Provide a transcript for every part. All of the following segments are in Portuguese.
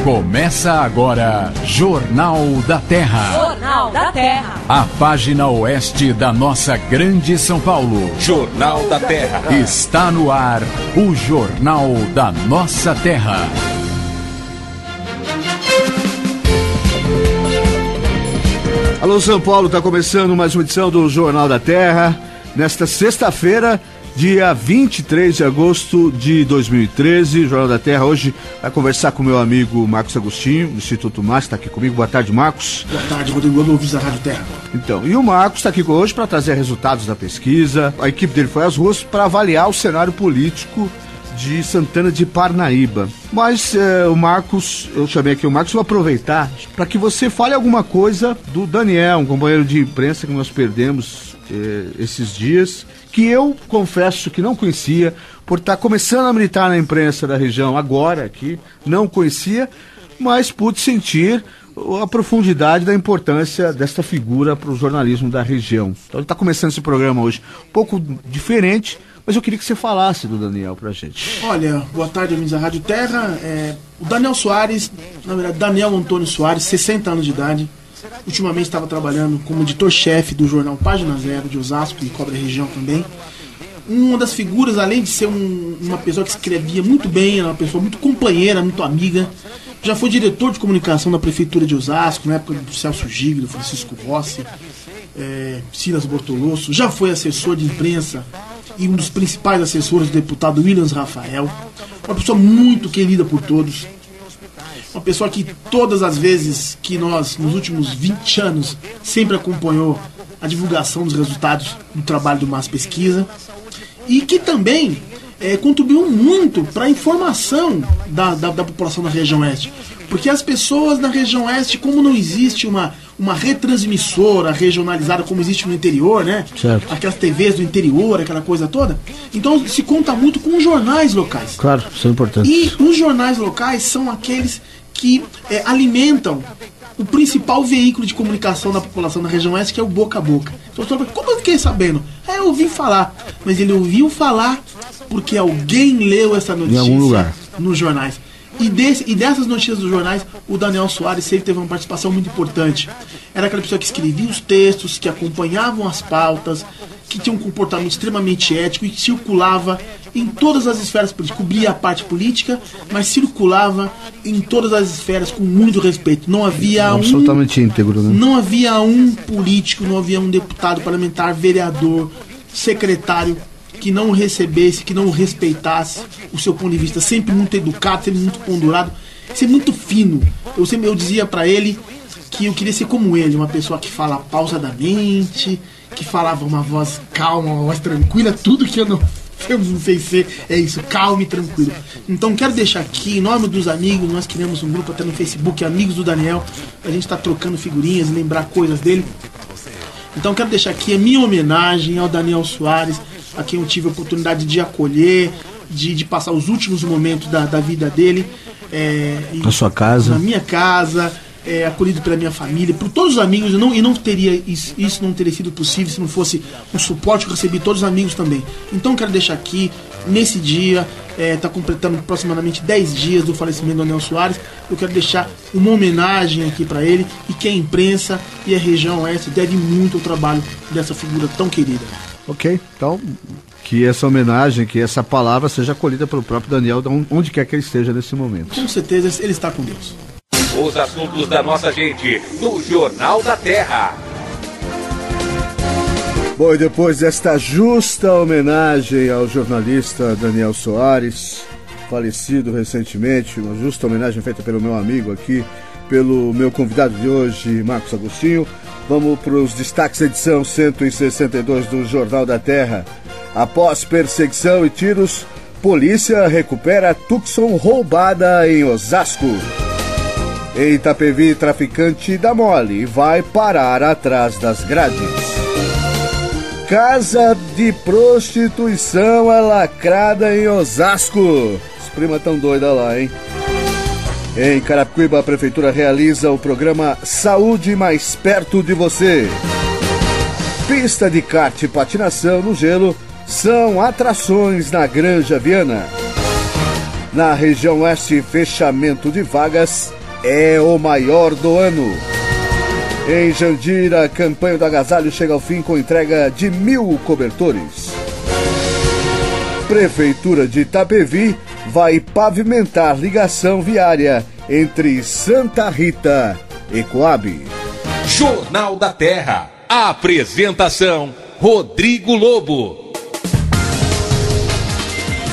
Começa agora Jornal da Terra. Jornal da Terra. A página oeste da nossa grande São Paulo. Jornal da Terra. Está no ar o Jornal da Nossa Terra. Alô São Paulo, está começando mais uma edição do Jornal da Terra. Nesta sexta-feira, dia 23 de agosto de 2013, Jornal da Terra hoje vai conversar com meu amigo Marcos Agostinho, do Instituto Márcio, está aqui comigo. Boa tarde, Marcos. Boa tarde, Rodrigo, ouvintes da Rádio Terra. Então, e o Marcos está aqui hoje para trazer resultados da pesquisa. A equipe dele foi às ruas para avaliar o cenário político de Santana de Parnaíba. Mas o Marcos, eu chamei aqui o Marcos, vou aproveitar para que você fale alguma coisa do Daniel, um companheiro de imprensa que nós perdemos esses dias, que eu confesso que não conhecia, por estar começando a militar na imprensa da região agora aqui, não conhecia, mas pude sentir a profundidade da importância desta figura para o jornalismo da região. Então ele está começando esse programa hoje um pouco diferente, mas eu queria que você falasse do Daniel pra gente. Olha, boa tarde, amigos da Rádio Terra. O Daniel Soares, na verdade, Daniel Antônio Soares, 60 anos de idade. Ultimamente estava trabalhando como editor-chefe do jornal Página Zero de Osasco e cobre a região também. Uma das figuras, além de ser uma pessoa que escrevia muito bem, era uma pessoa muito companheira, muito amiga. Já foi diretor de comunicação da Prefeitura de Osasco, na época do Celso Gigli, do Francisco Rossi, Silas Bortolosso. Já foi assessor de imprensa e um dos principais assessores do deputado Williams Rafael. Uma pessoa muito querida por todos. Uma pessoa que todas as vezes que nós, nos últimos 20 anos, sempre acompanhou a divulgação dos resultados do trabalho do Mas Pesquisa. E que também contribuiu muito para a informação da população da região oeste. Porque as pessoas na região oeste, como não existe uma retransmissora regionalizada como existe no interior, né? Certo. Aquelas TVs do interior, aquela coisa toda. Então se conta muito com os jornais locais. Claro, isso é importante. E os jornais locais são aqueles que alimentam o principal veículo de comunicação da população da região oeste, que é o boca a boca. Então, como eu fiquei sabendo? Eu ouvi falar. Mas ele ouviu falar porque alguém leu essa notícia em algum lugar nos jornais. E dessas notícias dos jornais, o Daniel Soares sempre teve uma participação muito importante. Era aquela pessoa que escrevia os textos, que acompanhavam as pautas, que tinha um comportamento extremamente ético e que circulava em todas as esferas políticas. Cobria a parte política, mas circulava em todas as esferas com muito respeito. Não havia absolutamente íntegro, né? Não havia um político, não havia um deputado, parlamentar, vereador, secretário que não recebesse, que não respeitasse o seu ponto de vista. Sempre muito educado, sempre muito pondurado, sempre muito fino. Eu dizia pra ele que eu queria ser como ele, uma pessoa que fala pausadamente, que falava uma voz calma, uma voz tranquila, tudo que eu não sei ser, é isso, calmo e tranquilo. Então quero deixar aqui, em nome dos amigos, nós criamos um grupo até no Facebook, Amigos do Daniel, a gente tá trocando figurinhas, lembrar coisas dele. Então quero deixar aqui a minha homenagem ao Daniel Soares, a quem eu tive a oportunidade de acolher, de passar os últimos momentos da vida dele. Na sua casa? Na minha casa, acolhido pela minha família, por todos os amigos. Isso não teria sido possível se não fosse o suporte que eu recebi de todos os amigos também. Então quero deixar aqui, nesse dia, está completando aproximadamente 10 dias do falecimento do Daniel Soares. Eu quero deixar uma homenagem aqui para ele, e que a imprensa e a região oeste deve muito ao trabalho dessa figura tão querida. Ok, então que essa homenagem, que essa palavra seja acolhida pelo próprio Daniel, onde quer que ele esteja nesse momento. Com certeza ele está com Deus. Os assuntos da nossa gente no Jornal da Terra. Bom, e depois desta justa homenagem ao jornalista Daniel Soares, falecido recentemente, uma justa homenagem feita pelo meu amigo aqui, pelo meu convidado de hoje, Marcos Agostinho, vamos para os destaques da edição 162 do Jornal da Terra. Após perseguição e tiros, polícia recupera Tucson roubada em Osasco. Em Itapevi, traficante dá mole e vai parar atrás das grades. Casa de prostituição é lacrada em Osasco. As primas tão doidas lá, hein? Em Carapicuíba, a prefeitura realiza o programa Saúde Mais Perto de Você. Pista de kart e patinação no gelo são atrações na Granja Viana. Na região oeste, fechamento de vagas é o maior do ano. Em Jandira, a campanha do agasalho chega ao fim com entrega de 1.000 cobertores. Prefeitura de Itapevi vai pavimentar ligação viária entre Santa Rita e Coab. Jornal da Terra. Apresentação: Rodrigo Lobo.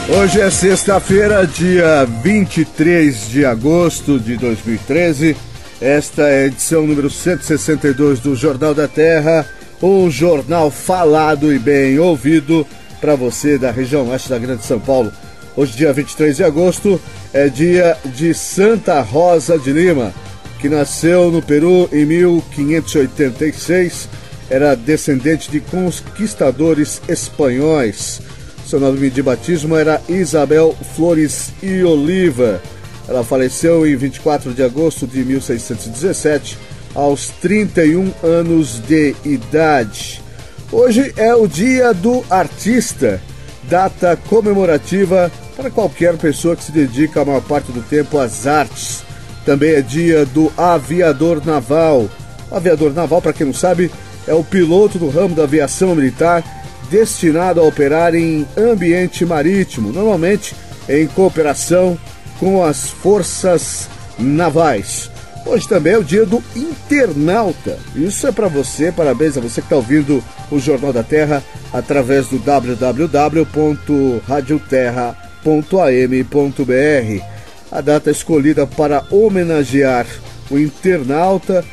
Hoje é sexta-feira, dia 23 de agosto de 2013. Esta é a edição número 162 do Jornal da Terra, um jornal falado e bem ouvido para você da região oeste da Grande São Paulo. Hoje, dia 23 de agosto, é dia de Santa Rosa de Lima, que nasceu no Peru em 1586, era descendente de conquistadores espanhóis. Seu nome de batismo era Isabel Flores e Oliva. Ela faleceu em 24 de agosto de 1617, aos 31 anos de idade. Hoje é o Dia do Artista, data comemorativa para qualquer pessoa que se dedica a maior parte do tempo às artes. Também é dia do aviador naval. O aviador naval, para quem não sabe, é o piloto do ramo da aviação militar destinado a operar em ambiente marítimo, normalmente em cooperação com as forças navais. Hoje também é o dia do internauta. Isso é para você, parabéns a você que está ouvindo o Jornal da Terra através do www.radioterra.am.br. A data escolhida para homenagear o internauta,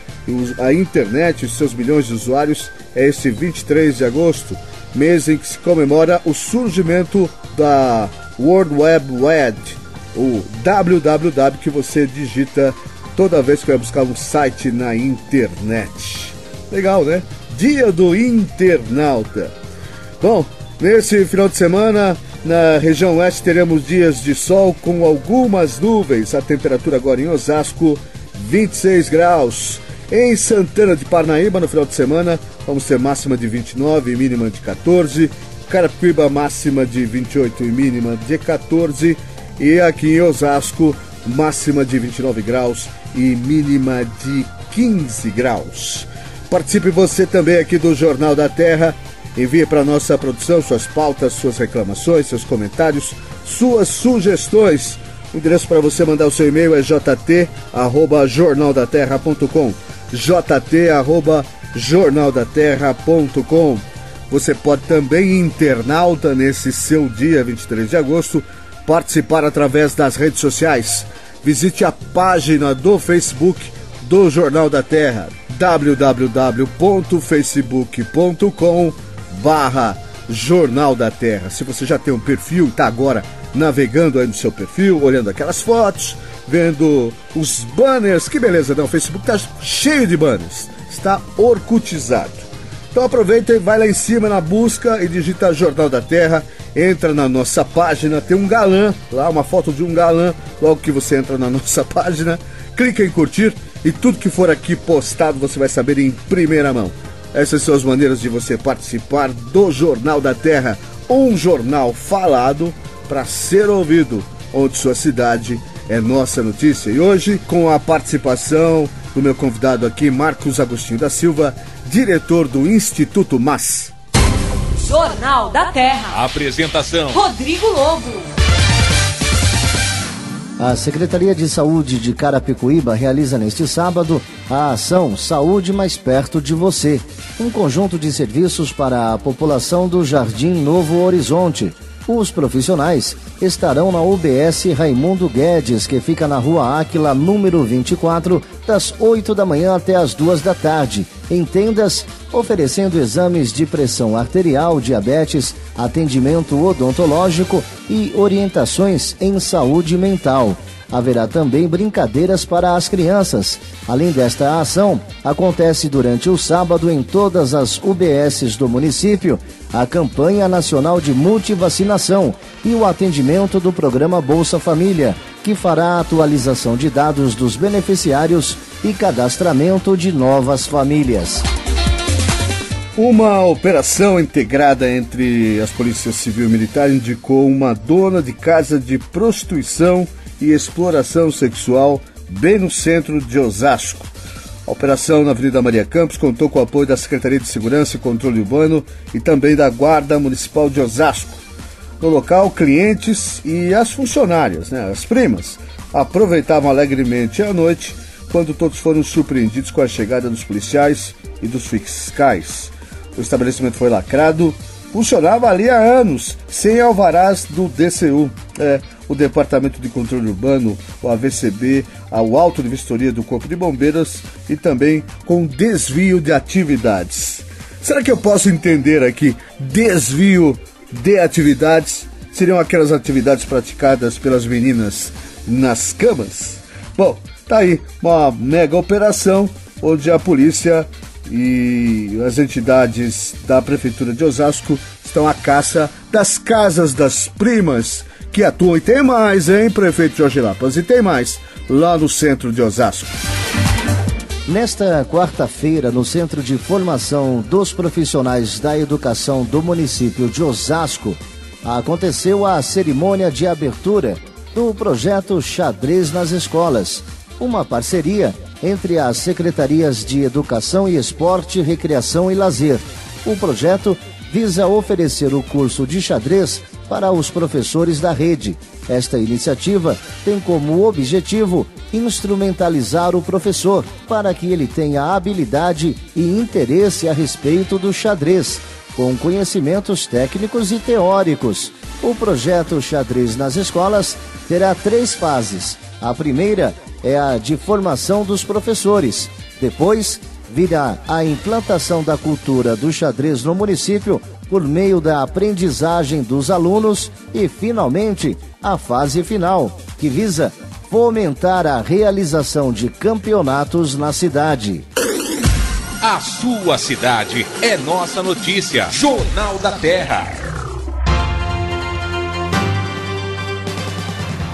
a internet e os seus milhões de usuários é esse 23 de agosto, mês em que se comemora o surgimento da World Wide Web, o www que você digita toda vez que vai buscar um site na internet. Legal, né? Dia do internauta. Bom, nesse final de semana, na região oeste teremos dias de sol com algumas nuvens. A temperatura agora em Osasco, 26 graus. Em Santana de Parnaíba, no final de semana, vamos ter máxima de 29 e mínima de 14. Carapicuíba, máxima de 28 e mínima de 14. E aqui em Osasco, máxima de 29 graus e mínima de 15 graus. Participe você também aqui do Jornal da Terra. Envie para a nossa produção suas pautas, suas reclamações, seus comentários, suas sugestões. O endereço para você mandar o seu e-mail é jt@jornaldaterra.com. jt@jornaldaterra.com. Você pode também, internauta, nesse seu dia 23 de agosto, participar através das redes sociais. Visite a página do Facebook do Jornal da Terra, www.facebook.com/Jornal da Terra. Se você já tem um perfil e está agora navegando aí no seu perfil, olhando aquelas fotos, vendo os banners, que beleza, não? O Facebook está cheio de banners, está orkutizado. Então aproveita e vai lá em cima na busca e digita Jornal da Terra, entra na nossa página, tem um galã, lá uma foto de um galã, logo que você entra na nossa página, clica em curtir e tudo que for aqui postado você vai saber em primeira mão. Essas são as maneiras de você participar do Jornal da Terra, um jornal falado para ser ouvido, onde sua cidade é nossa notícia. E hoje, com a participação do meu convidado aqui, Marcos Agostinho da Silva, diretor do Instituto MAS. Jornal da Terra. Apresentação: Rodrigo Lobo. A Secretaria de Saúde de Carapicuíba realiza neste sábado a ação Saúde Mais Perto de Você, um conjunto de serviços para a população do Jardim Novo Horizonte. Os profissionais estarão na UBS Raimundo Guedes, que fica na Rua Áquila, número 24, das 8 da manhã até as 2 da tarde, em tendas, oferecendo exames de pressão arterial, diabetes, atendimento odontológico e orientações em saúde mental. Haverá também brincadeiras para as crianças. Além desta ação, acontece durante o sábado em todas as UBSs do município a campanha nacional de multivacinação e o atendimento do programa Bolsa Família, que fará a atualização de dados dos beneficiários e cadastramento de novas famílias. Uma operação integrada entre as polícias civil e militar indicou uma dona de casa de prostituição e exploração sexual bem no centro de Osasco. A operação na Avenida Maria Campos contou com o apoio da Secretaria de Segurança e Controle Urbano e também da Guarda Municipal de Osasco. No local, clientes e as funcionárias, as primas, aproveitavam alegremente a noite quando todos foram surpreendidos com a chegada dos policiais e dos fiscais. O estabelecimento foi lacrado, funcionava ali há anos, sem alvarás do DCU, o Departamento de Controle Urbano, o AVCB, o Auto de Vistoria do Corpo de Bombeiros e também com desvio de atividades. Será que eu posso entender aqui desvio de atividades? Seriam aquelas atividades praticadas pelas meninas nas camas? Bom, tá aí uma mega operação onde a polícia e as entidades da Prefeitura de Osasco estão à caça das casas das primas que atuam. E tem mais, hein, prefeito Jorge Lapas? E tem mais lá no centro de Osasco. Nesta quarta-feira, no Centro de Formação dos Profissionais da Educação do município de Osasco, aconteceu a cerimônia de abertura do projeto Xadrez nas Escolas, uma parceria entre as Secretarias de Educação e Esporte, Recreação e Lazer. O projeto visa oferecer o curso de xadrez para os professores da rede. Esta iniciativa tem como objetivo instrumentalizar o professor para que ele tenha habilidade e interesse a respeito do xadrez, com conhecimentos técnicos e teóricos. O projeto Xadrez nas Escolas terá 3 fases. A primeira é a de formação dos professores. Depois, virá a implantação da cultura do xadrez no município por meio da aprendizagem dos alunos e, finalmente, a fase final, que visa fomentar a realização de campeonatos na cidade. A sua cidade é nossa notícia. Jornal da Terra.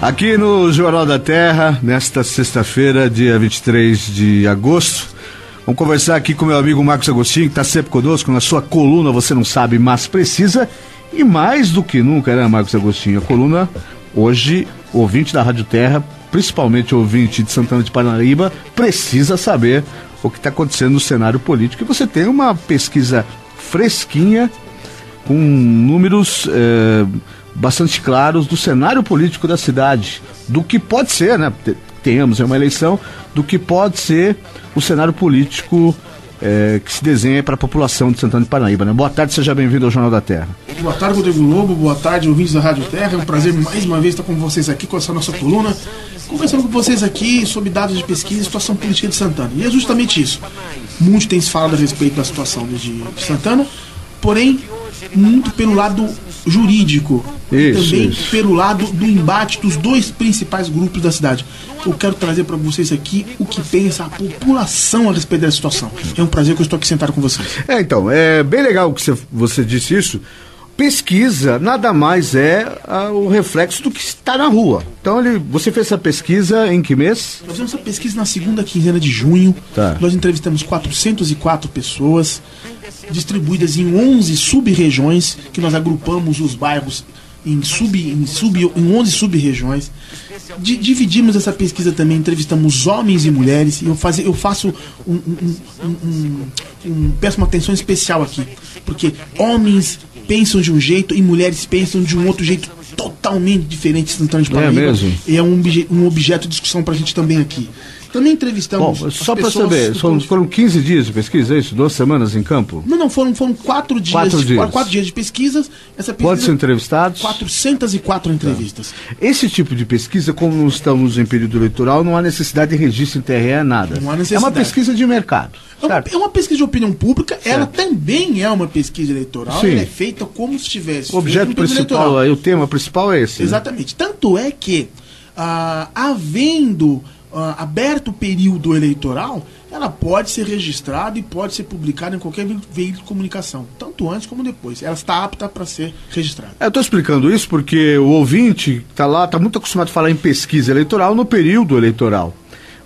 Aqui no Jornal da Terra, nesta sexta-feira, dia 23 de agosto, vamos conversar aqui com meu amigo Marcos Agostinho, que está sempre conosco na sua coluna Você Não Sabe, Mas Precisa. E mais do que nunca, né, Marcos Agostinho? A coluna, hoje, ouvinte da Rádio Terra, principalmente ouvinte de Santana de Parnaíba, precisa saber o que está acontecendo no cenário político. E você tem uma pesquisa fresquinha, com números bastante claros do cenário político da cidade, do que pode ser, né? Tenhamos uma eleição, do que pode ser o cenário político que se desenha para a população de Santana de Parnaíba, né? Boa tarde, seja bem-vindo ao Jornal da Terra. Boa tarde, Rodrigo Lobo, boa tarde, ouvintes da Rádio Terra. É um prazer mais uma vez estar com vocês aqui com essa nossa coluna, conversando com vocês aqui sobre dados de pesquisa e situação política de Santana. E é justamente isso. Muito tem se falado a respeito da situação de Santana, porém, muito pelo lado jurídico e também pelo lado do embate dos 2 principais grupos da cidade. Eu quero trazer para vocês aqui o que pensa a população a respeito dessa situação. É um prazer que eu estou aqui sentado com vocês. Então, é bem legal que você disse isso. Pesquisa nada mais é o reflexo do que está na rua. Então, você fez essa pesquisa em que mês? Nós fizemos essa pesquisa na segunda quinzena de junho. Tá. Nós entrevistamos 404 pessoas, distribuídas em 11 sub-regiões, que nós agrupamos os bairros em 11 sub-regiões. Dividimos essa pesquisa também, entrevistamos homens e mulheres, e eu faço peço uma atenção especial aqui, porque homens pensam de um jeito e mulheres pensam de um outro jeito totalmente diferente de Santana de Parnaíba. É mesmo? E é um objeto de discussão pra gente também aqui. Também entrevistamos. Bom, só para saber, foram 15 dias de pesquisa, é isso? 2 semanas em campo? Não, foram 4 dias. 4 dias de pesquisas. Essa pesquisa, quantos entrevistados? 404 entrevistas. Esse tipo de pesquisa, como não estamos em período eleitoral, não há necessidade de registro em TRE, nada. Não há necessidade. É uma pesquisa de mercado. É uma pesquisa de opinião pública, ela também é uma pesquisa eleitoral. Ela é feita como se estivesse. O objeto principal, o tema principal é esse. Exatamente. Né? Tanto é que, havendo aberto o período eleitoral, ela pode ser registrada e pode ser publicada em qualquer veículo de comunicação, tanto antes como depois. Ela está apta para ser registrada. Eu estou explicando isso porque o ouvinte está lá, está muito acostumado a falar em pesquisa eleitoral no período eleitoral.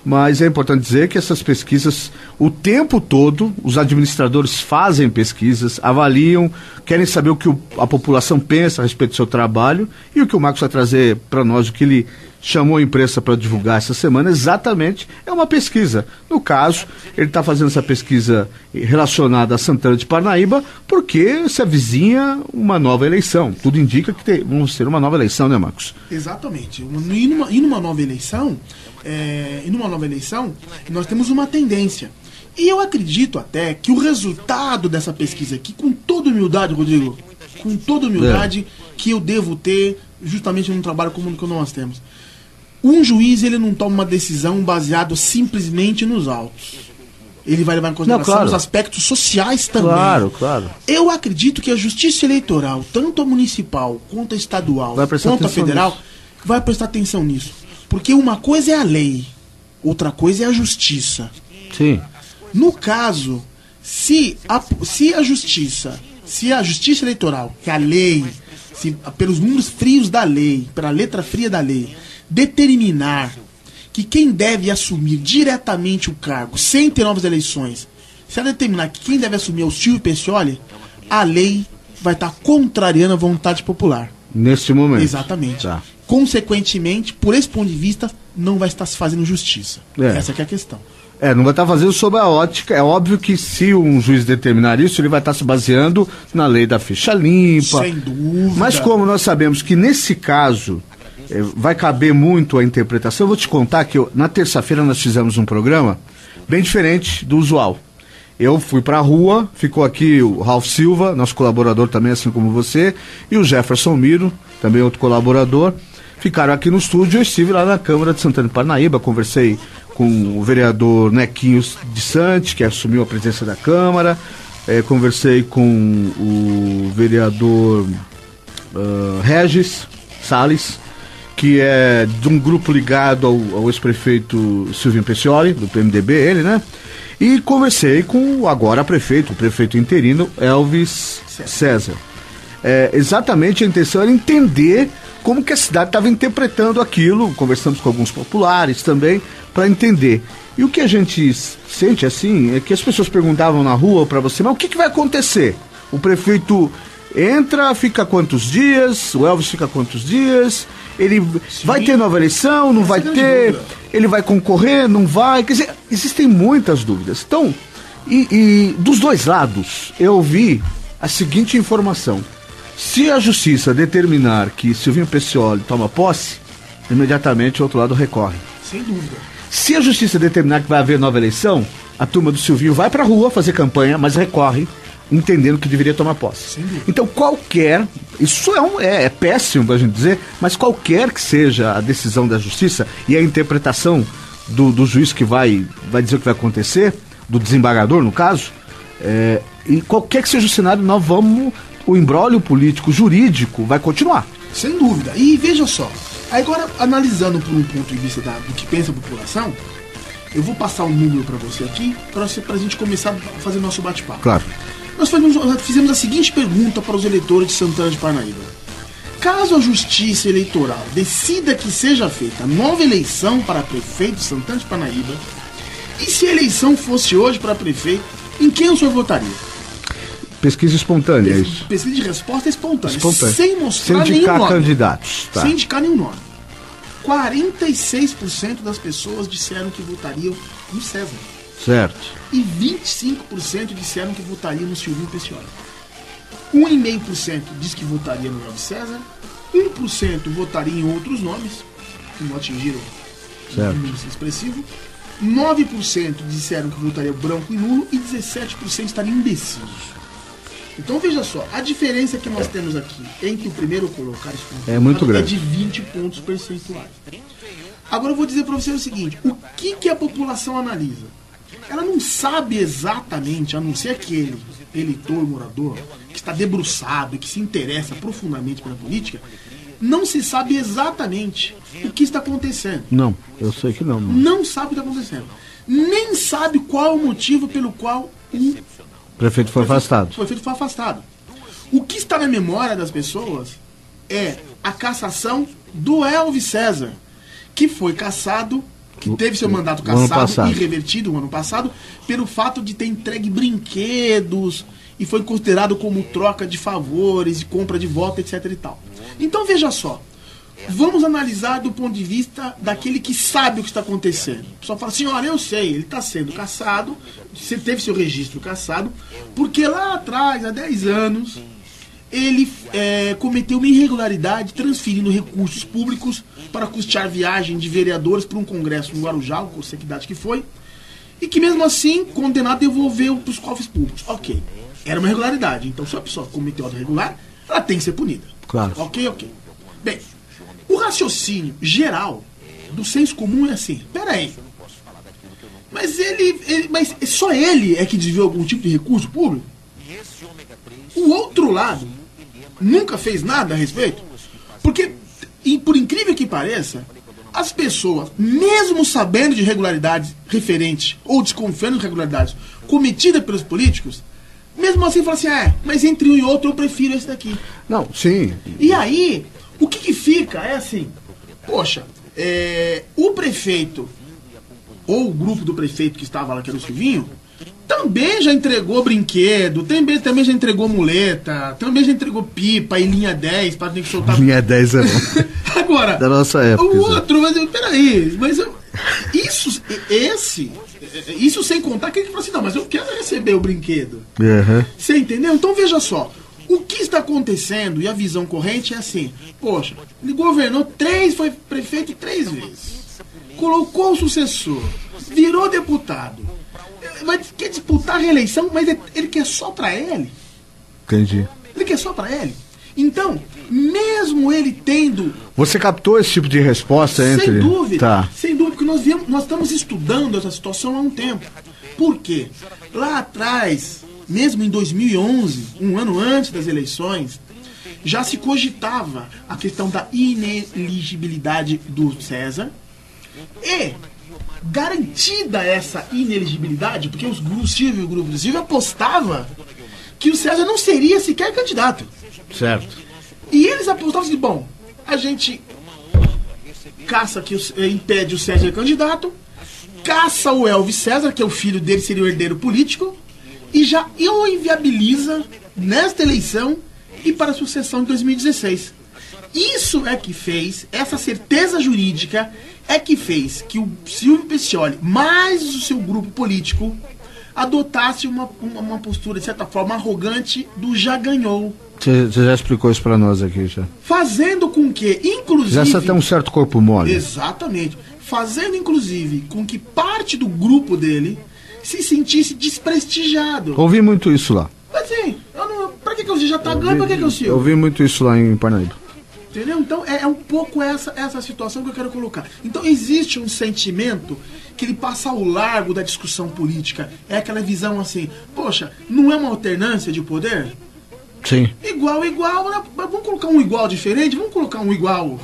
Mas é importante dizer que essas pesquisas, O tempo todo, os administradores fazem pesquisas, avaliam, querem saber o que a população pensa a respeito do seu trabalho, e o que o Marcos vai trazer para nós, o que ele chamou a imprensa para divulgar essa semana, exatamente é uma pesquisa. No caso, ele está fazendo essa pesquisa relacionada a Santana de Parnaíba, porque se avizinha uma nova eleição. Tudo indica que vamos ter uma nova eleição, né, Marcos? Exatamente. E numa nova eleição, nós temos uma tendência. E eu acredito até que o resultado dessa pesquisa aqui, com toda humildade, Rodrigo, com toda humildade que eu devo ter justamente num trabalho comum que nós temos, um juiz, ele não toma uma decisão baseado simplesmente nos autos. Ele vai levar em consideração os aspectos sociais também. Claro. Eu acredito que a justiça eleitoral, tanto a municipal, quanto a estadual, quanto a federal, vai prestar atenção nisso. Porque uma coisa é a lei, outra coisa é a justiça. Sim. No caso, se a justiça eleitoral, que a lei, pelos números frios da lei, pela letra fria da lei, determinar que quem deve assumir diretamente o cargo, sem ter novas eleições, se ela determinar que quem deve assumir é o Silvio Pescioli, a lei vai estar contrariando a vontade popular. Neste momento. Exatamente. Tá. Consequentemente, por esse ponto de vista, não vai estar se fazendo justiça. Essa que é a questão. Não vai estar fazendo sob a ótica. É óbvio que se um juiz determinar isso, ele vai estar se baseando na lei da ficha limpa. Sem dúvida. Mas como nós sabemos que nesse caso vai caber muito a interpretação, eu vou te contar que na terça-feira nós fizemos um programa bem diferente do usual. Eu fui para a rua, ficou aqui o Ralf Silva, nosso colaborador também, assim como você, e o Jefferson Miro, também outro colaborador, ficaram aqui no estúdio. Eu estive lá na Câmara de Santana de Parnaíba, conversei com o vereador Nequinho de Santos, que assumiu a presidência da Câmara, conversei com o vereador Regis Salles, que é de um grupo ligado ao ex-prefeito Silvio Pescioli, do PMDB, ele, né? E conversei com o agora prefeito, o prefeito interino, Elvis César. Exatamente, a intenção era entender como que a cidade estava interpretando aquilo. Conversamos com alguns populares também, para entender. E o que a gente sente, assim, é que as pessoas perguntavam na rua para você, mas o que vai acontecer? O prefeito entra, fica quantos dias? O Elvis fica quantos dias? Ele vai ter nova eleição, não vai ter? Ele vai concorrer, não vai? Quer dizer, existem muitas dúvidas. Então, e dos dois lados, eu ouvi a seguinte informação: se a justiça determinar que Silvinho Pescioli toma posse, imediatamente o outro lado recorre. Sem dúvida. Se a justiça determinar que vai haver nova eleição, a turma do Silvinho vai pra rua fazer campanha, mas recorre, entendendo que deveria tomar posse. Então isso é péssimo pra gente dizer, mas qualquer que seja a decisão da justiça e a interpretação do juiz que vai dizer o que vai acontecer, do desembargador no caso, e qualquer que seja o cenário, o imbróglio político, jurídico vai continuar. Sem dúvida. E veja só, agora analisando por um ponto de vista do que pensa a população, eu vou passar um número para você aqui, para a gente começar a fazer nosso bate-papo. Claro. Nós fizemos a seguinte pergunta para os eleitores de Santana de Parnaíba: caso a Justiça Eleitoral decida que seja feita nova eleição para prefeito de Santana de Parnaíba, e se a eleição fosse hoje para prefeito, em quem o senhor votaria? Pesquisa espontânea, é isso? Pesquisa de resposta espontânea. Sem mostrar sem indicar nenhum nome. Candidatos. Tá. Sem indicar nenhum nome. 46% das pessoas disseram que votariam no César. Certo. E 25% disseram que votariam no Silvinho Pescioli. 1,5% diz que votaria no Elvis César. 1% votaria em outros nomes, que não atingiram um número expressivo. 9% disseram que votaria branco e nulo. E 17% estariam indecisos. Então veja só, a diferença que nós temos aqui entre o primeiro colocado é muito grande. É de 20 pontos percentuais. Agora eu vou dizer para você o seguinte: o que a população analisa? Ela não sabe exatamente, a não ser aquele eleitor, morador, que está debruçado e que se interessa profundamente pela política, não se sabe exatamente o que está acontecendo. Não, eu sei que não. Não sabe o que está acontecendo. Nem sabe qual é o motivo pelo qual o prefeito foi afastado. O prefeito foi afastado. O que está na memória das pessoas é a cassação do Elvis César, que foi cassado que teve seu mandato cassado e revertido no ano passado, pelo fato de ter entregue brinquedos e foi considerado como troca de favores, compra de voto, etc e tal. Então veja só, vamos analisar do ponto de vista daquele que sabe o que está acontecendo. O pessoal fala assim, olha, eu sei, ele está sendo cassado, você teve seu registro cassado, porque lá atrás, há 10 anos, ele cometeu uma irregularidade transferindo recursos públicos para custear viagem de vereadores para um congresso no Guarujá, não sei que idade que foi, e que mesmo assim, condenado, devolveu para os cofres públicos. Ok, era uma irregularidade, então se a pessoa cometeu ato irregular, ela tem que ser punida. Claro. Ok. Bem, o raciocínio geral do senso comum é assim, peraí, mas mas só ele é que desviou algum tipo de recurso público? O outro lado nunca fez nada a respeito? Porque, por incrível que pareça, as pessoas, mesmo sabendo de irregularidades referentes ou desconfiando de irregularidades cometidas pelos políticos, mesmo assim falam assim, mas entre um e outro eu prefiro esse daqui. Não, sim. E aí, o que fica é assim, poxa, o prefeito, ou o grupo do prefeito que estava lá, que era o Silvinho, também já entregou brinquedo, também já entregou muleta, também já entregou pipa e linha 10 para ter que soltar. Linha 10 é agora, da nossa época. O outro, peraí, isso sem contar que ele fala assim, não, mas eu quero receber o brinquedo. Uhum. Você entendeu? Então veja só, o que está acontecendo e a visão corrente é assim, poxa, ele governou foi prefeito 3 vezes, colocou o sucessor, virou deputado, quer disputar a reeleição, mas ele quer só pra ele. Entendi. Ele quer só pra ele. Então, mesmo ele tendo... Você captou esse tipo de resposta entre... Sem dúvida. Tá. Sem dúvida, porque nós estamos estudando essa situação há um tempo. Por quê? Lá atrás, mesmo em 2011, um ano antes das eleições, já se cogitava a questão da ineligibilidade do César e... garantida essa ineligibilidade, porque o Silvio e o grupo do Silvio apostava que o César não seria sequer candidato. Certo. E eles apostavam assim, bom, a gente caça que impede o César de candidato, caça o Elvis César, que é o filho dele, seria o herdeiro político, e já o inviabiliza nesta eleição e para a sucessão de 2016. Isso é que fez, essa certeza jurídica é que fez que o Silvio Peccioli, mais o seu grupo político, adotasse uma postura, de certa forma, arrogante do já ganhou. Você já explicou isso pra nós aqui, já. Fazendo com que, inclusive... Já tem um certo corpo mole. Exatamente. Fazendo, inclusive, com que parte do grupo dele se sentisse desprestigiado. Ouvi muito isso lá. Mas assim, pra que eu já tá ganhando, pra que eu Silvio? Eu ouvi muito isso lá em Parnaíba. Entendeu? Então é um pouco essa situação que eu quero colocar. Então existe um sentimento que ele passa ao largo da discussão política. É aquela visão assim, poxa, não é uma alternância de poder? Sim. Igual, né? Vamos colocar um igual diferente? Vamos colocar um igual.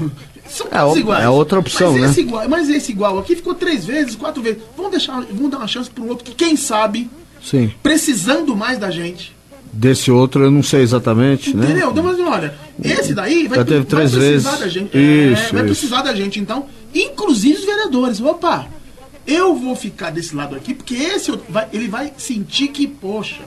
São todos iguais. É outra opção, mas né? Mas esse igual aqui ficou 3 vezes, 4 vezes. Vamos dar uma chance para um outro que, quem sabe, sim, precisando mais da gente. Desse outro eu não sei exatamente, entendeu? né? Então, mas olha, esse daí vai precisar da gente. Vai precisar da gente, então, inclusive os vereadores. Opa, eu vou ficar desse lado aqui, porque ele vai sentir que, poxa,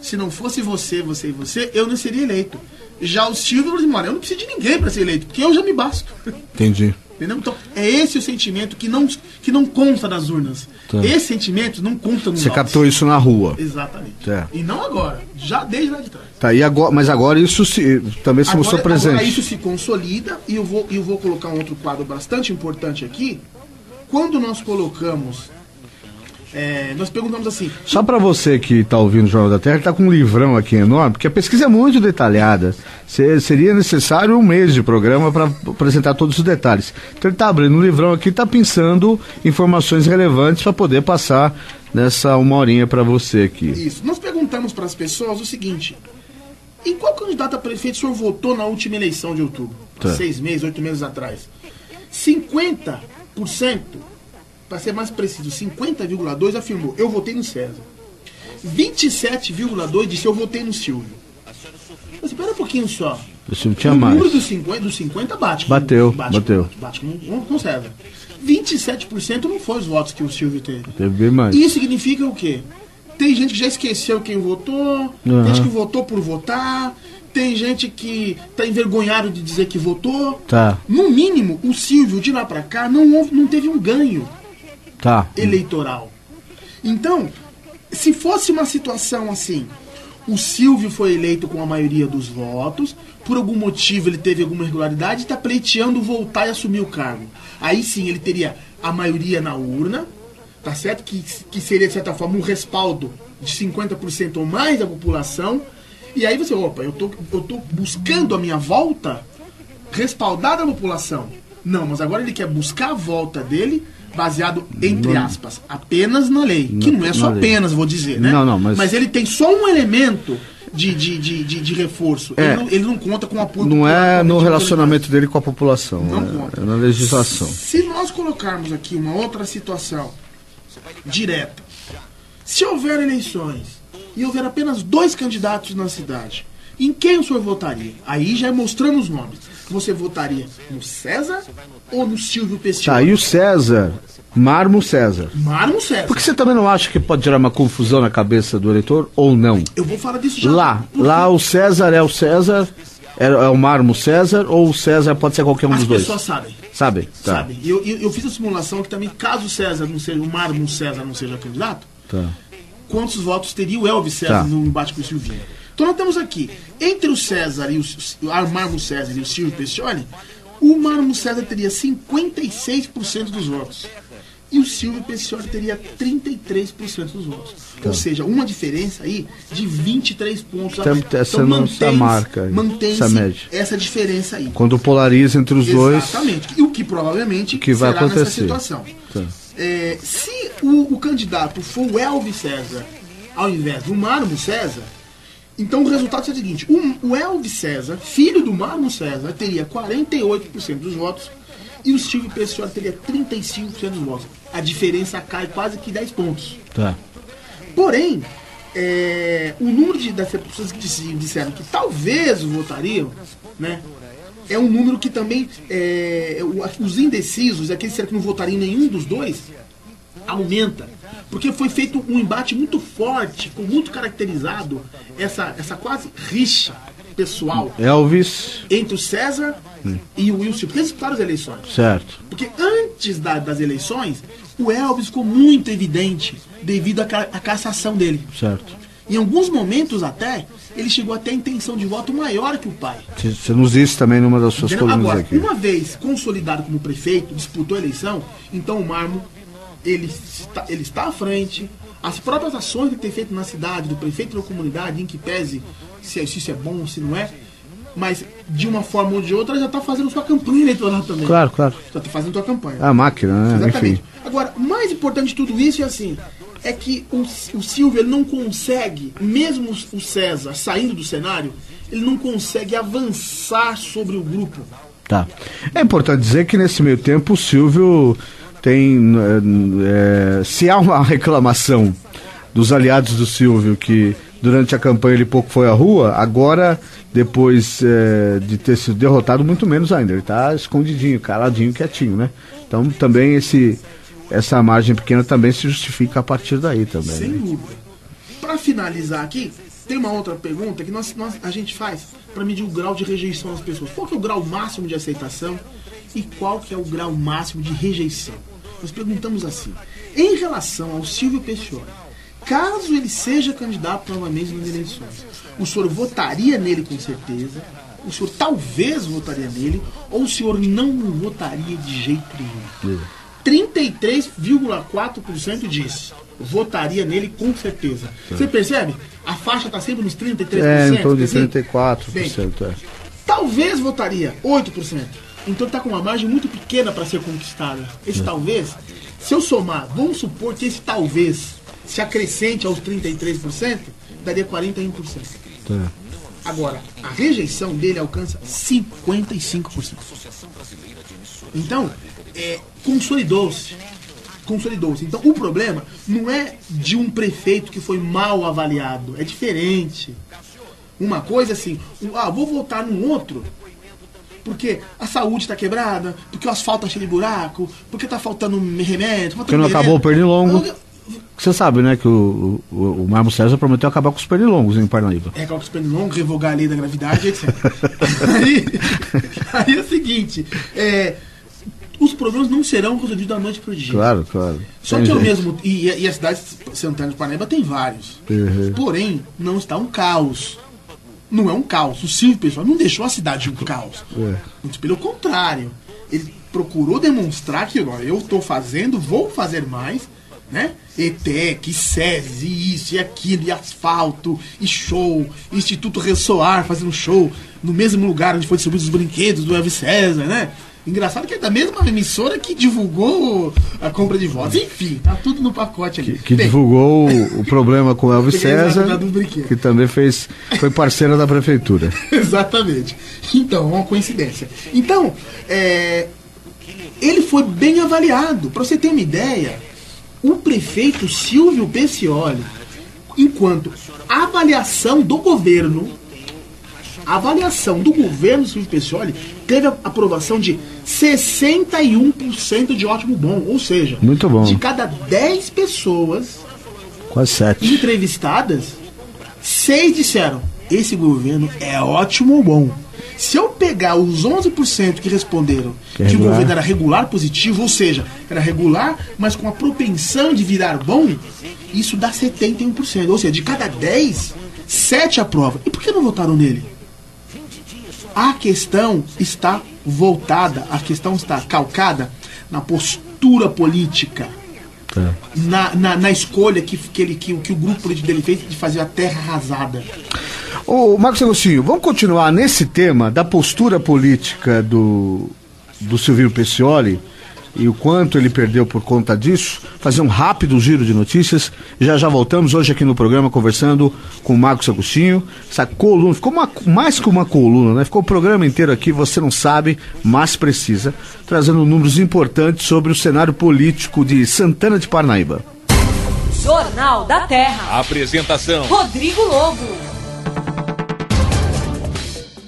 se não fosse você e você, eu não seria eleito. Já o Silvio, eu não preciso de ninguém para ser eleito, porque eu já me basto. Entendi. Entendeu? Então, é esse o sentimento que não consta nas urnas. Tá. Esse sentimento não consta nos Você captou isso na rua. Exatamente. É. E não agora, já desde lá de trás. Tá, mas agora isso também se mostrou presente. Agora isso se consolida e eu vou colocar um outro quadro bastante importante aqui. Quando nós colocamos... nós perguntamos assim... Só para você que está ouvindo o Jornal da Terra, está com um livrão aqui enorme, porque a pesquisa é muito detalhada. Seria necessário 1 mês de programa para apresentar todos os detalhes. Então ele está abrindo um livrão aqui, está pensando informações relevantes para poder passar nessa 1 horinha para você aqui. Isso. Nós perguntamos para as pessoas o seguinte: em qual candidato a prefeito o senhor votou na última eleição de outubro? Tá. 6 meses, 8 meses atrás. 50%, para ser mais preciso, 50,2% afirmou, eu votei no César. 27,2% disse, eu votei no Silvio. Mas espera um pouquinho só. O Silvio tinha mais. O número dos 50 bate. Bateu. Bate com o César. 27% não foi os votos que o Silvio teve. Teve bem mais. Isso significa o quê? Tem gente que já esqueceu quem votou, tem gente que votou por votar, tem gente que tá envergonhado de dizer que votou. Tá. No mínimo, o Silvio, de lá pra cá, não teve um ganho eleitoral. Então, se fosse uma situação assim, o Silvio foi eleito com a maioria dos votos, por algum motivo ele teve alguma irregularidade e está pleiteando voltar e assumir o cargo. Aí sim ele teria a maioria na urna, tá certo? Que seria, de certa forma, um respaldo de 50% ou mais da população. E aí você, eu tô buscando a minha volta respaldada da população. Não, mas agora ele quer buscar a volta dele baseado, entre aspas, apenas na lei. Que não é só apenas, vou dizer, né? Não, mas ele tem só um elemento de reforço. Ele não conta com o apoio popular. Não é no relacionamento dele com a população. Não conta. É na legislação. Se nós colocarmos aqui uma outra situação direta, se houver eleições e houver apenas 2 candidatos na cidade, em quem o senhor votaria? Aí já é mostrando os nomes. Você votaria no César ou no Silvio Pestioli? Tá, e o César? Marmo César. Marmo César. Porque você também não acha que pode gerar uma confusão na cabeça do eleitor ou não? Eu vou falar disso já. Lá o César é o César, é o Marmo César, ou o César pode ser qualquer um dos dois? As pessoas sabem. Sabem? Tá. Sabem. Eu fiz a simulação que também, caso o César não seja, o Marmo César não seja candidato, quantos votos teria o Elvis César no embate com o Silvinho? Então nós temos aqui, entre o César e o Marmo César e o Silvio Pestioli, o Marmo César teria 56% dos votos. E o Silvio Pestioli teria 33% dos votos. Ou seja, uma diferença aí de 23 pontos. Então mantém-se essa diferença aí. Quando polariza entre os dois. Exatamente. E o que provavelmente que vai será acontecer nessa situação. Se o candidato for o Elvis César ao invés do Marmo César, então o resultado é o seguinte: o Elvis César, filho do Marmo César, teria 48% dos votos e o Silvio Pestioli teria 35% dos votos. A diferença cai quase que 10 pontos. Tá. Porém, o número das pessoas que disseram que talvez votariam, né, é um número que também os indecisos, aqueles que não votariam em nenhum dos dois, aumenta. Porque foi feito um embate muito forte, muito caracterizado, essa quase rixa pessoal Elvis entre o César e o Wilson, porque eles disputaram as eleições. Certo. Porque antes das eleições, o Elvis ficou muito evidente devido à cassação dele. Certo. Em alguns momentos até, ele chegou até a intenção de voto maior que o pai. Você nos disse também numa das suas colunas agora, aqui. Uma vez consolidado como prefeito, disputou a eleição, então o Marmo, ele está à frente. As próprias ações que ele tem feito na cidade, do prefeito da comunidade, em que pese se isso é bom ou se não é, mas de uma forma ou de outra já está fazendo sua campanha eleitoral também. Claro. Já está fazendo sua campanha. A máquina, né? Exatamente. Enfim. Agora, o mais importante de tudo isso é que o Silvio ele não consegue, mesmo o César saindo do cenário, ele não consegue avançar sobre o grupo. Tá. É importante dizer que nesse meio tempo o Silvio tem, se há uma reclamação dos aliados do Silvio que durante a campanha ele pouco foi à rua, agora, depois de ter sido derrotado, muito menos ainda. Ele está escondidinho, caladinho, quietinho, né? Então também essa margem pequena também se justifica a partir daí também. Sem dúvida. Para finalizar aqui, tem uma outra pergunta que a gente faz para medir o grau de rejeição das pessoas. Qual que é o grau máximo de aceitação e qual que é o grau máximo de rejeição? Nós perguntamos assim: em relação ao Silvio Pestioli, caso ele seja candidato novamente nas eleições, o senhor votaria nele com certeza? O senhor talvez votaria nele? Ou o senhor não votaria de jeito nenhum? 33,4% disse votaria nele com certeza. Você percebe? A faixa está sempre nos 33%. Em torno de 34%. Bem, talvez votaria 8%. Então está com uma margem muito pequena para ser conquistada. Esse talvez, se eu somar, vamos supor que esse talvez se acrescente aos 33%, daria 41%. Agora, a rejeição dele alcança 55%. Então, consolidou-se. Então, o problema não é de um prefeito que foi mal avaliado. É diferente. Uma coisa assim, vou votar num outro porque a saúde tá quebrada, porque o asfalto tá cheio de buraco, porque tá faltando remédio, porque não acabou o pernilongo. Você sabe, né, que o Marmo César prometeu acabar com os pernilongos em Parnaíba. Acabar com os pernilongos, revogar a lei da gravidade, etc. aí é o seguinte, os problemas não serão resolvidos da noite pro dia. Claro. Só que ao mesmo... E a cidade de Santana de Parnaíba tem vários. Uhum. Porém, não está um caos. Não é um caos. O Silvio Pessoal não deixou a cidade um caos. Muito pelo contrário. Ele procurou demonstrar que agora eu estou fazendo, vou fazer mais, né? ETEC, SESI, isso e aquilo, e asfalto, e show, Instituto Ressoar fazendo show no mesmo lugar onde foi distribuído os brinquedos do Elvis César, né? Engraçado que é da mesma emissora que divulgou a compra de votos. Enfim, tá tudo no pacote ali. Que divulgou o problema com o Elvis César, que também foi parceira da prefeitura. Exatamente. Então, uma coincidência. Então, ele foi bem avaliado. Para você ter uma ideia, o prefeito Silvio Pescioli, enquanto avaliação do governo Silvio Pescioli teve a aprovação de 61% de ótimo bom, ou seja, muito bom. De cada 10 pessoas quase 7 entrevistadas, 6 disseram, esse governo é ótimo ou bom. Se eu pegar os 11% que responderam que o governo era regular positivo, ou seja, era regular, mas com a propensão de virar bom, isso dá 71%. Ou seja, de cada 10, 7 aprovam. E por que não votaram nele? A questão está voltada, a questão está calcada na postura política, na escolha que o grupo político dele fez de fazer a terra arrasada. Ô, Marcos Agostinho, vamos continuar nesse tema da postura política do Silvio Pescioli e o quanto ele perdeu por conta disso, fazer um rápido giro de notícias. Já voltamos hoje aqui no programa conversando com o Marcos Agostinho. Essa coluna, ficou mais que uma coluna, né? Ficou o programa inteiro aqui, você não sabe, mas precisa, trazendo números importantes sobre o cenário político de Santana de Parnaíba. Jornal da Terra. Apresentação: Rodrigo Lobo.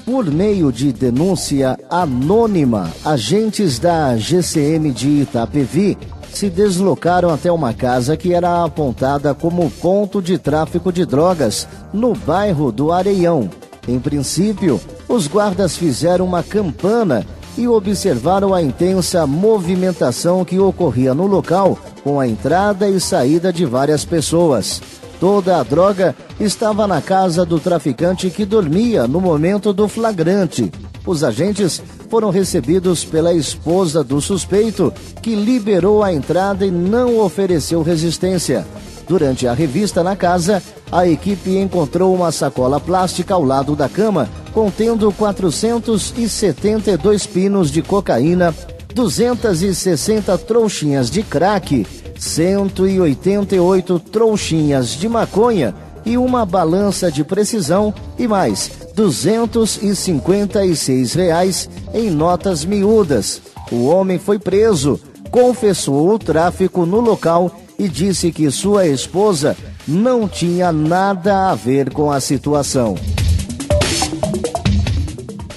Por meio de denúncia anônima, agentes da GCM de Itapevi se deslocaram até uma casa que era apontada como ponto de tráfico de drogas no bairro do Areião. Em princípio, os guardas fizeram uma campana e observaram a intensa movimentação que ocorria no local, com a entrada e saída de várias pessoas. Toda a droga estava na casa do traficante que dormia no momento do flagrante. Os agentes foram recebidos pela esposa do suspeito, que liberou a entrada e não ofereceu resistência. Durante a revista na casa, a equipe encontrou uma sacola plástica ao lado da cama, contendo 472 pinos de cocaína, 260 trouxinhas de crack, 188 trouxinhas de maconha e uma balança de precisão e mais R$256 em notas miúdas. O homem foi preso, confessou o tráfico no local e disse que sua esposa não tinha nada a ver com a situação.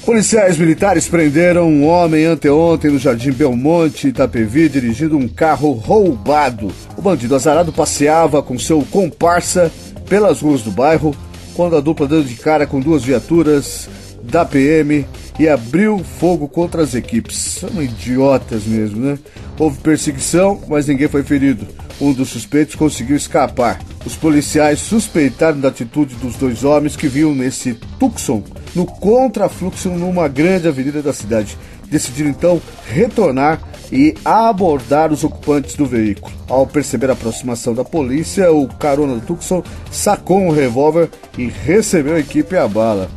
Policiais militares prenderam um homem anteontem no Jardim Belmonte, Itapevi, dirigindo um carro roubado. O bandido azarado passeava com seu comparsa pelas ruas do bairro, quando a dupla deu de cara com 2 viaturas da PM e abriu fogo contra as equipes. São idiotas mesmo, né? Houve perseguição, mas ninguém foi ferido. Um dos suspeitos conseguiu escapar. Os policiais suspeitaram da atitude dos 2 homens que vinham nesse Tucson no contrafluxo numa grande avenida da cidade. Decidiram então retornar e abordar os ocupantes do veículo. Ao perceber a aproximação da polícia, o carona do Tucson sacou um revólver e recebeu a equipe a bala.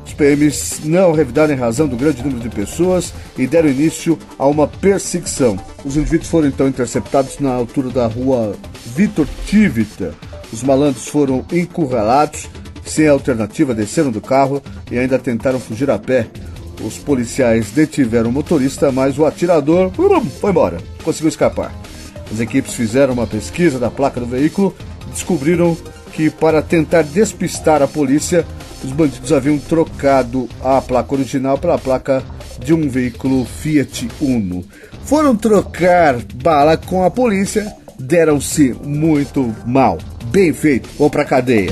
Os PMs não revidaram em razão do grande número de pessoas e deram início a uma perseguição. Os indivíduos foram então interceptados na altura da rua Vitor Tivita. Os malandros foram encurralados, sem alternativa desceram do carro e ainda tentaram fugir a pé. Os policiais detiveram o motorista, mas o atirador foi embora, conseguiu escapar. As equipes fizeram uma pesquisa da placa do veículo e descobriram que, para tentar despistar a polícia, os bandidos haviam trocado a placa original pela placa de um veículo Fiat Uno. Foram trocar bala com a polícia, deram-se muito mal. Bem feito, vou pra cadeia.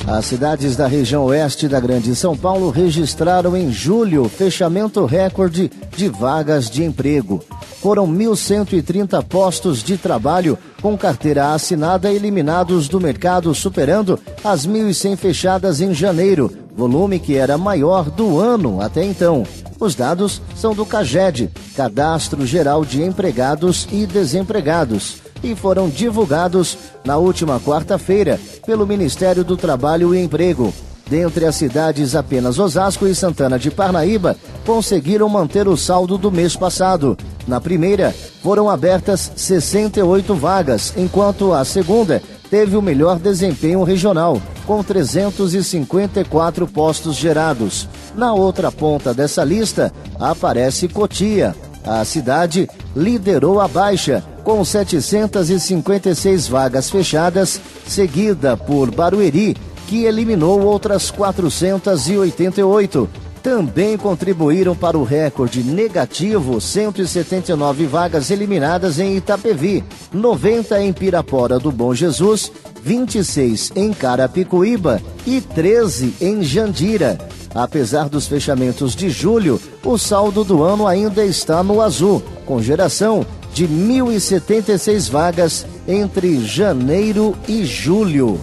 As cidades da região oeste da Grande São Paulo registraram em julho fechamento recorde de vagas de emprego. Foram 1.130 postos de trabalho com carteira assinada eliminados do mercado, superando as 1.100 fechadas em janeiro, volume que era maior do ano até então. Os dados são do CAGED, Cadastro Geral de Empregados e Desempregados, e foram divulgados na última quarta-feira pelo Ministério do Trabalho e Emprego. Dentre as cidades, apenas Osasco e Santana de Parnaíba conseguiram manter o saldo do mês passado. Na primeira, foram abertas 68 vagas, enquanto a segunda teve o melhor desempenho regional, com 354 postos gerados. Na outra ponta dessa lista, aparece Cotia. A cidade liderou a baixa, com 756 vagas fechadas, seguida por Barueri, que eliminou outras 488. Também contribuíram para o recorde negativo 179 vagas eliminadas em Itapevi, 90 em Pirapora do Bom Jesus, 26 em Carapicuíba e 13 em Jandira. Apesar dos fechamentos de julho, o saldo do ano ainda está no azul, com geração de 1.076 vagas entre janeiro e julho.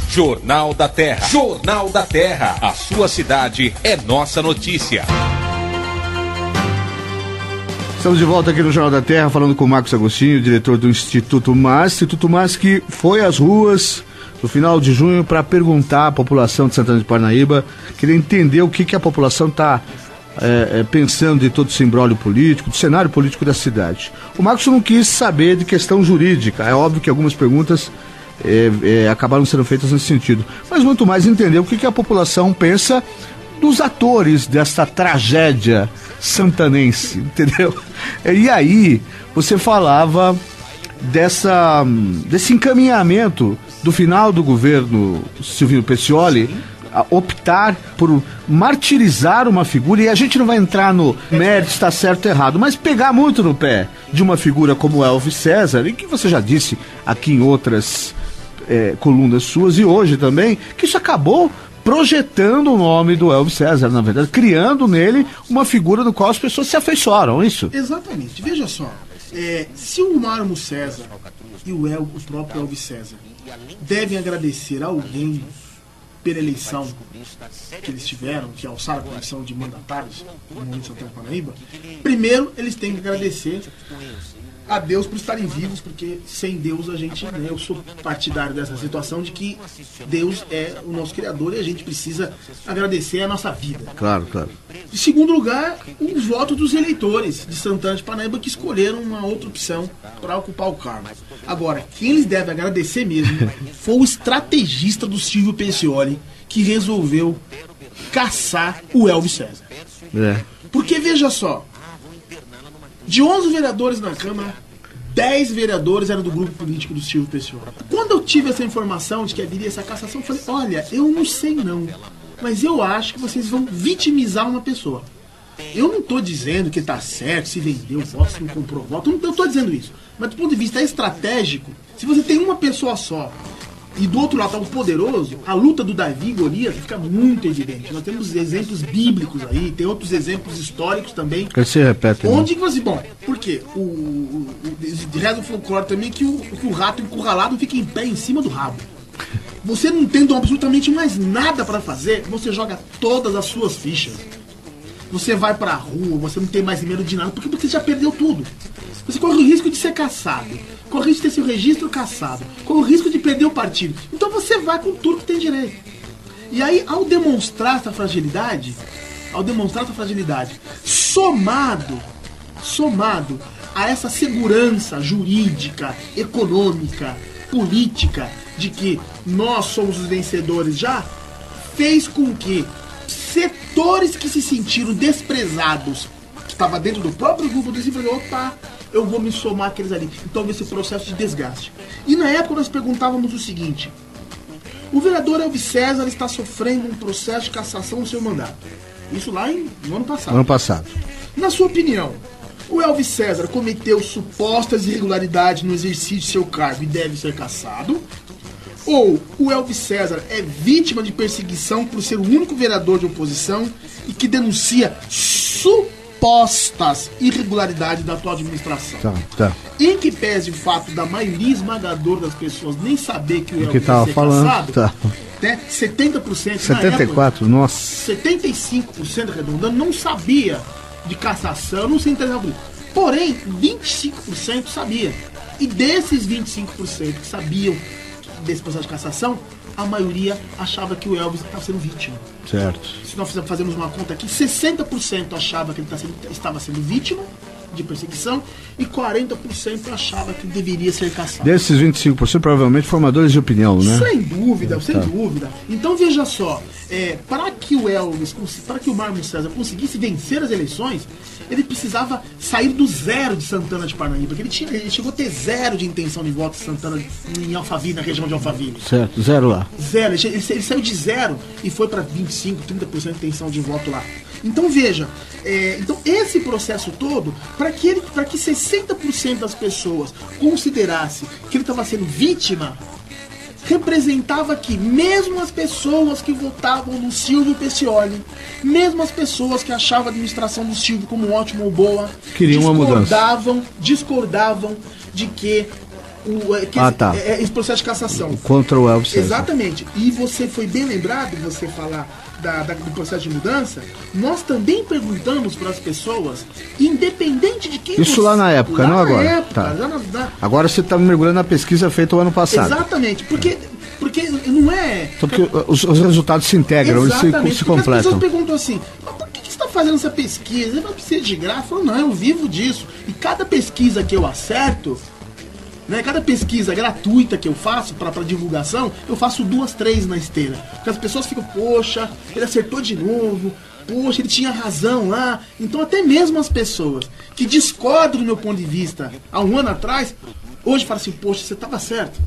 Jornal da Terra. Jornal da Terra. A sua cidade é nossa notícia. Estamos de volta aqui no Jornal da Terra, falando com o Marcos Agostinho, diretor do Instituto MAS. Instituto MAS que foi às ruas no final de junho para perguntar à população de Santana de Parnaíba, queria entender o que a população está pensando de todo esse imbróglio político, do cenário político da cidade. O Marcos não quis saber de questão jurídica. É óbvio que algumas perguntas acabaram sendo feitas nesse sentido, mas muito mais entender o que a população pensa dos atores dessa tragédia santanense, entendeu? E aí você falava desse encaminhamento do final do governo Silvio Peccioli a optar por martirizar uma figura, e a gente não vai entrar no mérito, está certo ou errado, mas pegar muito no pé de uma figura como Elvis César, e que você já disse aqui em outras colunas suas e hoje também, que isso acabou projetando o nome do Elvis César, na verdade, criando nele uma figura no qual as pessoas se afeiçoaram, isso? Exatamente. Veja só, se o Marmo César e o próprio Elvis César devem agradecer a alguém pela eleição que eles tiveram, que alçaram a condição de mandatários no momento de Santana de Parnaíba, primeiro eles têm que agradecer a Deus por estarem vivos, porque sem Deus a gente, eu sou partidário dessa situação de que Deus é o nosso Criador e a gente precisa agradecer a nossa vida. Claro, claro. Em segundo lugar, o voto dos eleitores de Santana de Parnaíba que escolheram uma outra opção para ocupar o cargo. Agora, quem eles devem agradecer mesmo foi o estrategista do Silvio Peccioli, que resolveu caçar o Elvis César. Porque veja só, de 11 vereadores na Câmara, 10 vereadores eram do grupo político do Silvio Peccioli. Quando eu tive essa informação de que haveria essa cassação, eu falei, olha, eu não sei não, mas eu acho que vocês vão vitimizar uma pessoa. Eu não estou dizendo que está certo, se vendeu voto, se não comprou voto, eu não estou dizendo isso. Mas do ponto de vista estratégico, se você tem uma pessoa só, e do outro lado está um poderoso, a luta do Davi e Golias fica muito evidente. Nós temos exemplos bíblicos aí, tem outros exemplos históricos também. Se repete, onde que você... Bom, por quê? Reza o folclore também que o rato encurralado fica em pé em cima do rabo. Você não tendo absolutamente mais nada para fazer, você joga todas as suas fichas. Você vai pra rua, você não tem mais medo de nada, porque você já perdeu tudo. Você corre o risco de ser caçado, corre o risco de ter seu registro caçado, corre o risco de perder o partido. Então você vai com tudo que tem direito. E aí, ao demonstrar essa fragilidade, somado a essa segurança jurídica, econômica, política, de que nós somos os vencedores já, fez com que setores que se sentiram desprezados, que estava dentro do próprio grupo do Silvio, opa, eu vou me somar àqueles ali. Então houve esse processo de desgaste. E na época nós perguntávamos o seguinte: o vereador Elvis César está sofrendo um processo de cassação no seu mandato. Isso lá no ano passado. Ano passado. Na sua opinião, o Elvis César cometeu supostas irregularidades no exercício de seu cargo e deve ser cassado? Ou o Elvis César é vítima de perseguição por ser o único vereador de oposição e que denuncia supostas irregularidades da atual administração? Tá. Em que pese o fato da maioria esmagadora das pessoas nem saber que o Elvis que tava ia ser falando, cassado, tá. Né, 70%, 74, na época, nossa. 75% arredondando não sabia de cassação, não se interessava por isso. Porém, 25% sabia. E desses 25% que sabiam desse processo de cassação, a maioria achava que o Elvis estava sendo vítima. Certo. Se nós fazermos uma conta aqui, 60% achava que ele estava sendo vítima de perseguição e 40% achava que deveria ser cassado. Desses 25%, provavelmente formadores de opinião, né? Sem dúvida, sem dúvida. Então veja só, para que o Elvis, para que o Marmo César conseguisse vencer as eleições, ele precisava sair do zero de Santana de Parnaíba, porque ele chegou a ter zero de intenção de voto em Santana, em Alphaville, na região de Alphaville. Certo, zero lá. Zero, ele saiu de zero e foi para 25, 30% de intenção de voto lá. Então veja, então esse processo todo, para que 60% das pessoas considerasse que ele estava sendo vítima, representava que mesmo as pessoas que votavam no Silvio Peccioli, mesmo as pessoas que achavam a administração do Silvio como ótima ou boa, queriam uma mudança. Discordavam de que esse processo de cassação contra o Elvis César. Exatamente. E você foi bem lembrado, você falar do processo de mudança. Nós também perguntamos para as pessoas, independente de quem... Isso lá na época, não agora. Na época, tá. Agora você está mergulhando na pesquisa feita o ano passado. Exatamente, porque não é... Porque os resultados se integram, eles se completam. As pessoas perguntam assim, mas por que você está fazendo essa pesquisa? Você vai precisar de graça? Eu falo, não, eu vivo disso. E cada pesquisa que eu acerto, né, cada pesquisa gratuita que eu faço para divulgação, eu faço 2, 3 na esteira. Porque as pessoas ficam, poxa, ele acertou de novo, poxa, ele tinha razão lá. Então até mesmo as pessoas que discordam do meu ponto de vista há um ano atrás, hoje falam assim, poxa, você estava certo.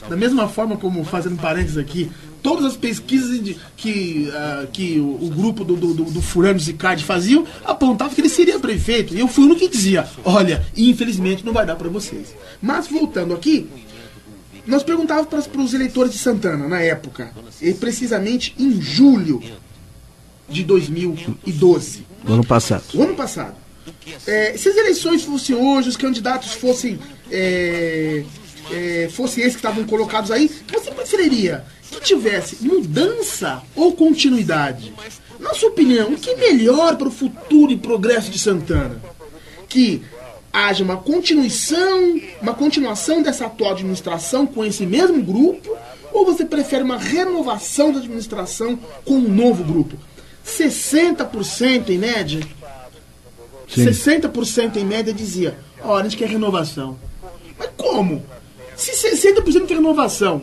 Da mesma forma como, fazendo parênteses aqui, todas as pesquisas que o grupo do Furano Zicardi faziam apontavam que ele seria prefeito. E eu fui o único que dizia, olha, infelizmente não vai dar para vocês. Mas voltando aqui, nós perguntávamos para os eleitores de Santana, na época, e precisamente em julho de 2012. O ano passado. O ano passado. Se as eleições fossem hoje, os candidatos fossem esses que estavam colocados aí, você preferiria que tivesse mudança ou continuidade? Na sua opinião, o que é melhor para o futuro e progresso de Santana? Que haja uma continuação dessa atual administração com esse mesmo grupo, ou você prefere uma renovação da administração com um novo grupo? 60% em média? Sim. 60% em média dizia, olha, a gente quer renovação. Mas como? Se 60% tem renovação,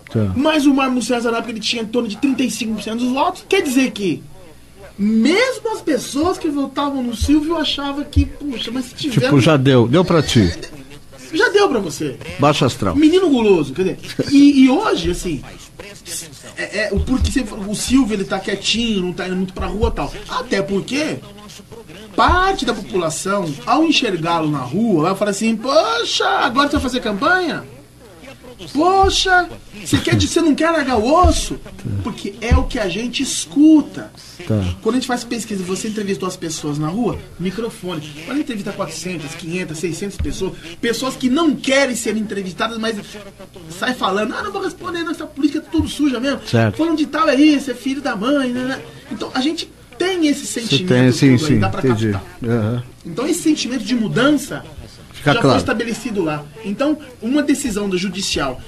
tá, mas o Marmo César na época ele tinha em torno de 35% dos votos, quer dizer que mesmo as pessoas que votavam no Silvio achavam que, puxa, mas se tiver... Tipo, já deu pra ti. Já deu pra você. Baixo astral. Menino guloso, quer dizer, e hoje, assim, porque o Silvio ele tá quietinho, não tá indo muito pra rua e tal. Até porque parte da população, ao enxergá-lo na rua, vai falar assim, poxa, agora você vai fazer campanha? Poxa, você não quer largar o osso? Porque é o que a gente escuta. Tá. Quando a gente faz pesquisa, você entrevistou as pessoas na rua, microfone. Quando entrevista 400, 500, 600 pessoas que não querem ser entrevistadas, mas sai falando, não vou responder, essa política é tudo suja mesmo. Certo. Falando de tal é isso, é filho da mãe, né? Então a gente tem esse sentimento, sim, dá pra captar. Uhum. Então esse sentimento de mudança já claro, foi estabelecido lá. Então, uma decisão do judicial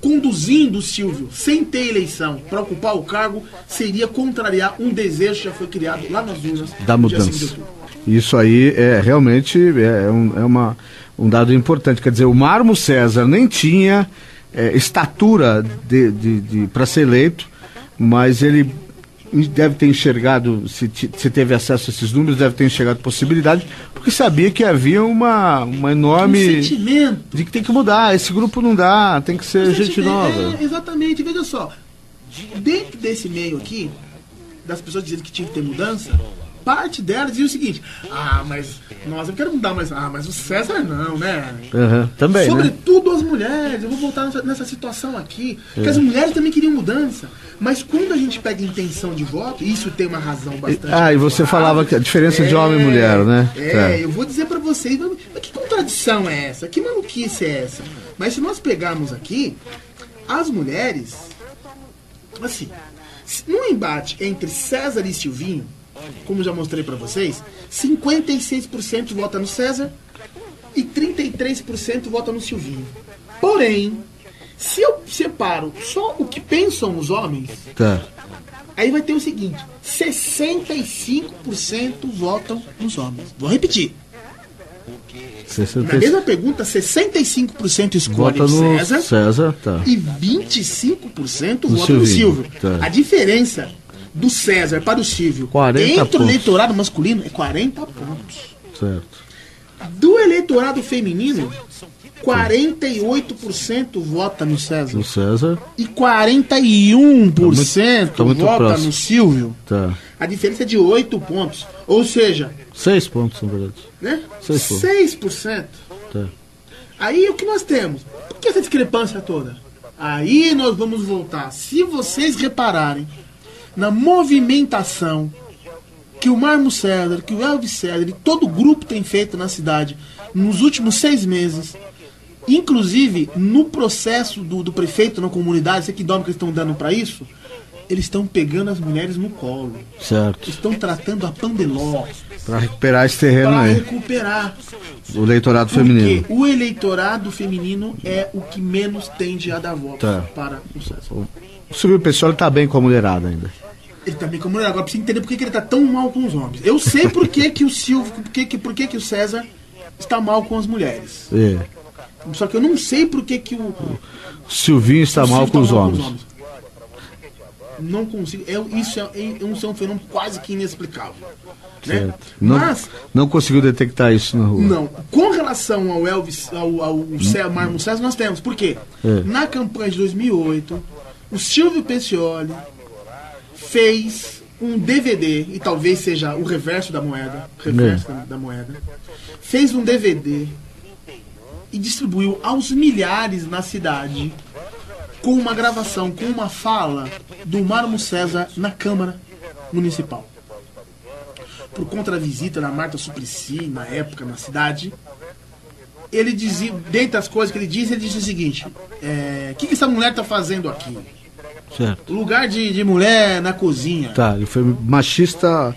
conduzindo o Silvio sem ter eleição para ocupar o cargo seria contrariar um desejo que já foi criado lá nas urnas da mudança. Isso aí realmente um dado importante. Quer dizer, o Marmo César nem tinha estatura para ser eleito, mas ele deve ter enxergado, se teve acesso a esses números, deve ter enxergado possibilidade, porque sabia que havia uma enorme... sentimento. De que tem que mudar, esse grupo não dá, tem que ser gente nova. Exatamente, veja só, dentro desse meio aqui, das pessoas dizendo que tinha que ter mudança, parte delas dizia o seguinte: mas eu quero mudar, mas o César não, né? Também, sobretudo as mulheres, eu vou voltar nessa situação aqui, porque as mulheres também queriam mudança, mas quando a gente pega intenção de voto, isso tem uma razão bastante... e você falava que a diferença de homem e mulher, né? Eu vou dizer pra vocês, mas que contradição é essa? Que maluquice é essa? Mas se nós pegarmos aqui, as mulheres, assim, num embate entre César e Silvinho, como já mostrei pra vocês, 56% vota no César e 33% vota no Silvinho. Porém, se eu separo só o que pensam os homens, aí vai ter o seguinte: 65% votam nos homens. Vou repetir. Na mesma pergunta, 65% escolhem o César e 25% votam no Silvio. A diferença do César para o Silvio entre o eleitorado masculino é 40 pontos. Certo. Do eleitorado feminino, 48% vota no César. E 41% vota no Silvio. A diferença é de 8 pontos. Ou seja... 6 pontos, na verdade. Né? 6%. Aí o que nós temos? Por que essa discrepância toda? Aí nós vamos voltar. Se vocês repararem na movimentação que o Marmo César, que o Elvis César e todo o grupo tem feito na cidade nos últimos 6 meses, inclusive no processo do prefeito na comunidade, sei que dom que eles estão dando para isso, eles estão pegando as mulheres no colo. Certo. Estão tratando a pandeló. Para recuperar esse terreno aí. Para recuperar o eleitorado feminino. Porque o eleitorado feminino é o que menos tende a dar voto para o César. O Silvio Pessoa está bem com a mulherada ainda. Ele tá bem com a mulherada. Agora precisa entender por que ele está tão mal com os homens. Eu sei por que o Silvio, por que o César está mal com as mulheres. Só que eu não sei por que o Silvinho está mal com os homens. Não consigo. Isso é um fenômeno quase que inexplicável. Né? Não conseguiu detectar isso na rua. Não. Com relação ao Elvis, ao Marmo César, nós temos. Por quê? Na campanha de 2008, o Silvio Pescioli fez um DVD, e talvez seja o reverso da moeda. Fez um DVD e distribuiu aos milhares na cidade, com uma gravação, com uma fala do Marmo César na Câmara Municipal. Por conta da visita da Marta Suplicy, na época, na cidade, ele dizia, dentre as coisas que ele disse o seguinte: o que essa mulher está fazendo aqui? Certo. Lugar de mulher na cozinha. Ele foi machista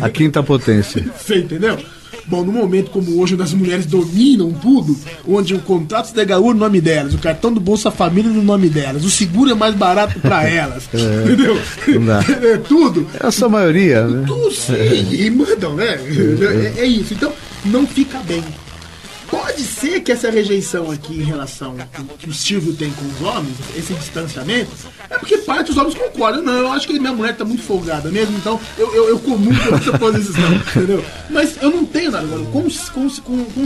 à quinta potência. Você entendeu? Bom, no momento como hoje, onde as mulheres dominam tudo, onde o contrato de HU no nome delas, o cartão do Bolsa Família no nome delas, o seguro é mais barato para elas, entendeu? Não dá. Tudo. É a sua maioria, né? Tudo sim, e mandam, né? É isso. Então, não fica bem. Pode ser que essa rejeição aqui em relação ao que o Silvio tem com os homens, esse distanciamento, é porque parte dos homens concordam. Não, eu acho que minha mulher tá muito folgada mesmo, então eu comungo com essa posição, entendeu? Mas eu não tenho nada agora. Com o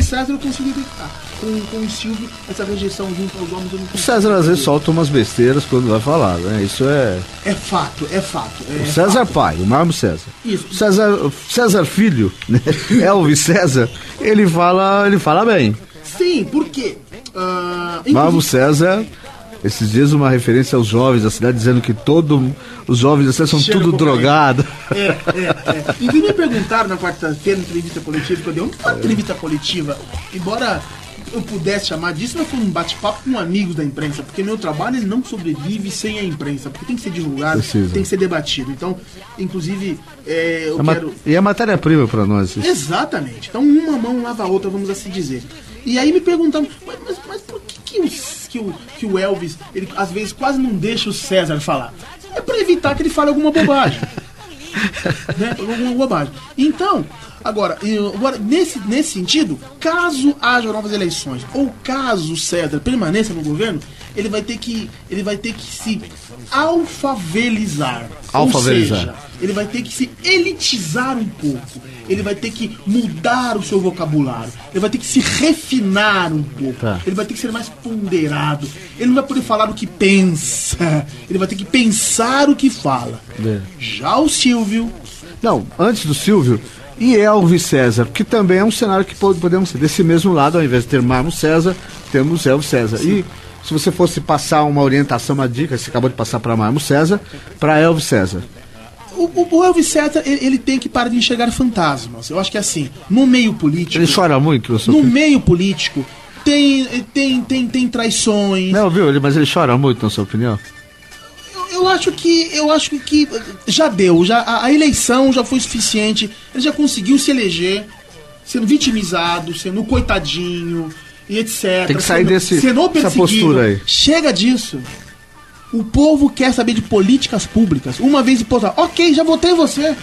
César eu consigo identificar. Com o Silvio, essa rejeição junto aos homens eu não consigo. O César às vezes solta umas besteiras quando vai falar, né? Isso é... É fato. O César fato. pai, o Marmo César. Isso. César filho, né? Elvis César, ele fala bem. Sim, por quê? Marmo César, esses dias uma referência aos jovens da cidade, dizendo que os jovens da cidade são tudo drogados. E me perguntaram na quarta-feira, na entrevista coletiva, que eu dei uma entrevista coletiva, embora eu pudesse chamar disso, não foi um bate-papo com amigos da imprensa, porque meu trabalho ele não sobrevive sem a imprensa, porque tem que ser divulgado, tem que ser debatido. Então, inclusive, eu quero... E é matéria-prima para nós. Isso. Exatamente. Então, uma mão lava a outra, vamos assim dizer. E aí me perguntaram, mas por que o Elvis, ele às vezes quase não deixa o César falar? É para evitar que ele fale alguma bobagem. Né? Alguma bobagem. Então, Agora, nesse sentido, caso haja novas eleições, ou caso o César permaneça no governo, ele vai ter que se alfavelizar. Ou seja, ele vai ter que se elitizar um pouco. Ele vai ter que mudar o seu vocabulário. Ele vai ter que se refinar um pouco. Ele vai ter que ser mais ponderado. Ele não vai poder falar o que pensa. Ele vai ter que pensar o que fala. Já o Silvio... Não, antes do Silvio... E Elvis César, que também é um cenário que podemos ser desse mesmo lado, ao invés de ter Marmo César, temos Elvis César. Sim. E se você fosse passar uma orientação, uma dica, você acabou de passar para Marmo César, para Elvis César. O Elvis César, ele tem que parar de enxergar fantasmas. Eu acho que assim, no meio político... Ele chora muito? No meio político, tem traições... Não, viu? Mas ele chora muito, na sua opinião? Eu acho que já deu, a eleição já foi suficiente, ele já conseguiu se eleger, sendo vitimizado, sendo coitadinho e etc. Tem que sair sendo dessa postura aí. Chega disso. O povo quer saber de políticas públicas. Uma vez e por outra, ok, já votei em você.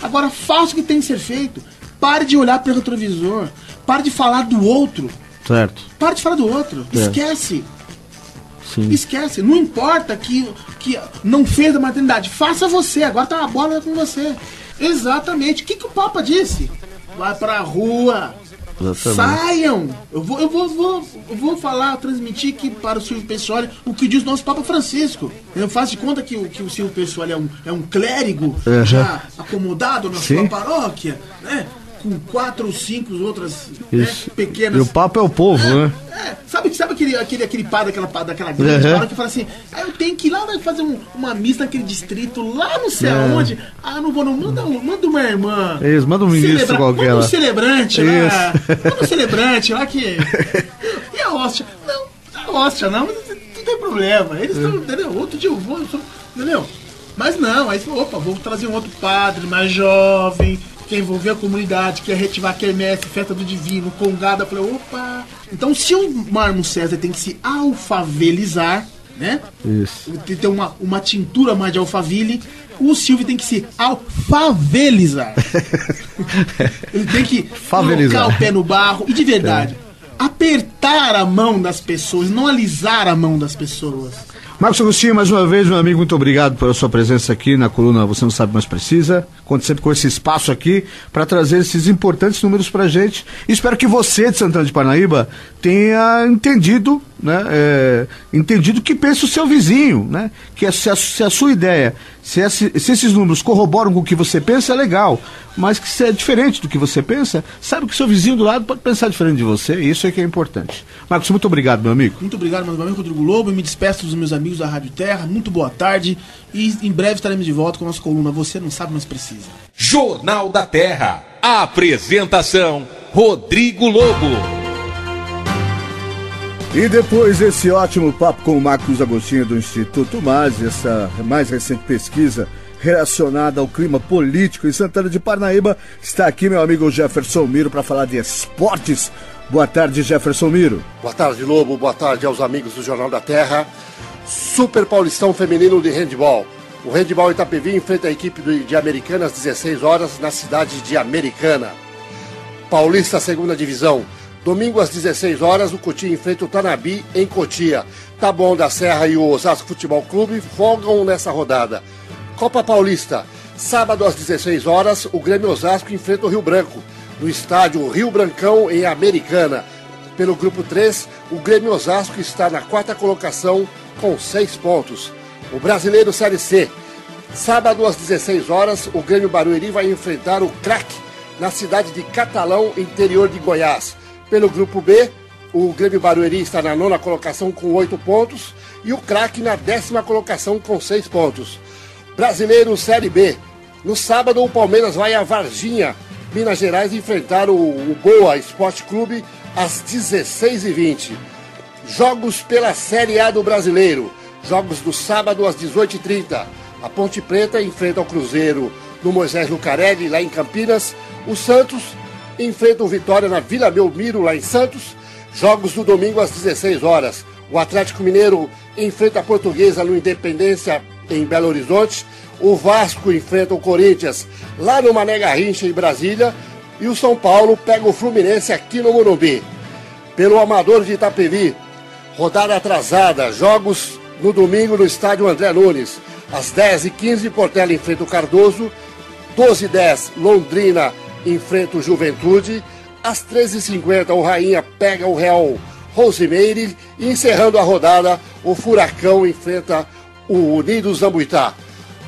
Agora faça o que tem que ser feito. Pare de olhar para o retrovisor. Pare de falar do outro. Certo. Pare de falar do outro. Esquece. Sim. Esquece, não importa que não fez a maternidade, faça você, agora tá a bola com você. Exatamente, o que o Papa disse? Vai pra rua, saiam. Eu vou falar, transmitir aqui para o Silvio Pessoa o que diz o nosso Papa Francisco. Eu faço de conta que o Silvio Pessoa é um clérigo já acomodado na sua paróquia, né? Com 4 ou 5 outras pequenas... E o Papa é o povo, né? Sabe aquele padre daquela grande paróquia que fala assim, eu tenho que ir lá fazer uma missa naquele distrito, lá não sei aonde. Não vou não, manda uma irmã. Isso, manda um ministro qualquer. Manda um celebrante lá. Manda um celebrante lá que... E a hóstia? Não tem problema. Eles estão, entendeu? Outro dia eu vou, entendeu? Mas não, aí vou trazer um outro padre mais jovem, quer envolver a comunidade, quer reativar a quermesse, festa do divino, congada. Falei, opa! Então, se o Marmo César tem que se alfavelizar, né? Isso. Tem que ter uma tintura mais de alfaville, o Silvio tem que se alfavelizar. Ele tem que colocar o pé no barro e, de verdade, apertar a mão das pessoas, não alisar a mão das pessoas. Marcos Agostinho, mais uma vez, meu amigo, muito obrigado pela sua presença aqui na coluna Você Não Sabe Mais Precisa. Conto sempre com esse espaço aqui para trazer esses importantes números pra gente. E espero que você, de Santana de Parnaíba, tenha entendido, né, entendido o que pensa o seu vizinho, né? Que se a sua ideia, se esses números corroboram com o que você pensa, é legal. Mas que se é diferente do que você pensa, sabe que o seu vizinho do lado pode pensar diferente de você, e isso é que é importante. Marcos, muito obrigado, meu amigo. Muito obrigado, meu amigo Rodrigo Lobo, e me despeço dos meus amigos da Rádio Terra. Muito boa tarde, e em breve estaremos de volta com a nossa coluna Você Não Sabe Mais Precisa. Jornal da Terra. Apresentação, Rodrigo Lobo. E depois desse ótimo papo com o Marcos Agostinho do Instituto MAS, essa mais recente pesquisa relacionada ao clima político em Santana de Parnaíba, está aqui meu amigo Jefferson Miro para falar de esportes. Boa tarde, Jefferson Miro. Boa tarde, Lobo. Boa tarde aos amigos do Jornal da Terra. Super Paulistão Feminino de Handball. O Handball Itapevi enfrenta a equipe de Americana às 16 horas na cidade de Americana. Paulista Segunda Divisão. Domingo às 16 horas, o Cotia enfrenta o Tanabi em Cotia. Taboão da Serra e o Osasco Futebol Clube folgam nessa rodada. Copa Paulista. Sábado às 16 horas, o Grêmio Osasco enfrenta o Rio Branco, no estádio Rio Brancão, em Americana. Pelo grupo 3, o Grêmio Osasco está na 4ª colocação com 6 pontos. O Brasileiro Série C. Sábado às 16 horas, o Grêmio Barueri vai enfrentar o Crack na cidade de Catalão, interior de Goiás. Pelo grupo B, o Grêmio Barueri está na 9ª colocação com 8 pontos e o Crack na 10ª colocação com 6 pontos. Brasileiro Série B. No sábado, o Palmeiras vai a Varginha, Minas Gerais, enfrentar o Boa Esporte Clube às 16h20. Jogos pela Série A do Brasileiro. Jogos do sábado às 18h30. A Ponte Preta enfrenta o Cruzeiro no Moisés Lucarelli, lá em Campinas. O Santos enfrenta o Vitória na Vila Belmiro, lá em Santos. Jogos do domingo às 16 horas. O Atlético Mineiro enfrenta a Portuguesa no Independência, em Belo Horizonte. O Vasco enfrenta o Corinthians lá no Mané Garrincha, em Brasília. E o São Paulo pega o Fluminense aqui no Morumbi. Pelo Amador de Itapevi, rodada atrasada, jogos no domingo no estádio André Nunes. Às 10h15, Portela enfrenta o Cardoso. 12h10, Londrina enfrenta o Juventude. Às 13h50, o Rainha pega o Real Rosemeire. E encerrando a rodada, o Furacão enfrenta o Unidos Zambuitá.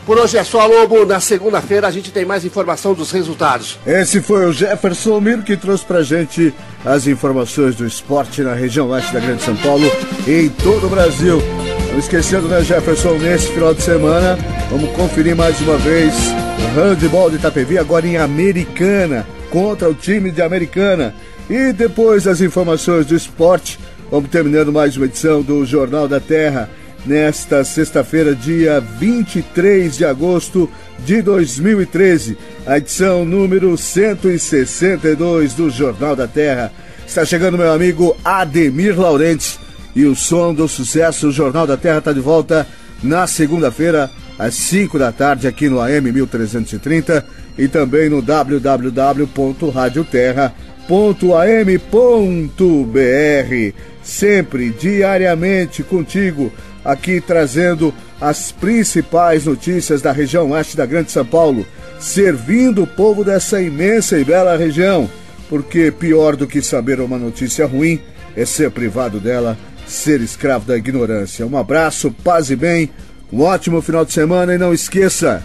Por hoje é só, Lobo. Na segunda-feira a gente tem mais informação dos resultados. Esse foi o Jefferson Mir que trouxe pra gente as informações do esporte na região oeste da Grande São Paulo e em todo o Brasil. Não esquecendo, né, Jefferson, nesse final de semana, vamos conferir mais uma vez o handebol de Itapevi, agora em Americana, contra o time de Americana. E depois das informações do esporte, vamos terminando mais uma edição do Jornal da Terra. Nesta sexta-feira, dia 23 de agosto de 2013, a edição número 162 do Jornal da Terra. Está chegando meu amigo Ademir Laurentes e o som do sucesso. O Jornal da Terra está de volta na segunda-feira, às 5 da tarde, aqui no AM 1330 e também no www.radioterra.am.br. Sempre, diariamente, contigo, aqui trazendo as principais notícias da região oeste da Grande São Paulo, servindo o povo dessa imensa e bela região, porque pior do que saber uma notícia ruim é ser privado dela, ser escravo da ignorância. Um abraço, paz e bem, um ótimo final de semana e não esqueça,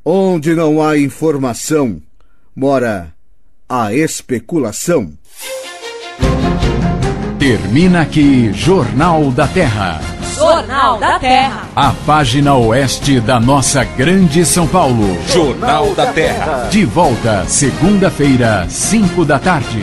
onde não há informação, mora a especulação. Termina aqui Jornal da Terra. Jornal da Terra. A página oeste da nossa grande São Paulo. Jornal da Terra. De volta segunda-feira, 5 da tarde.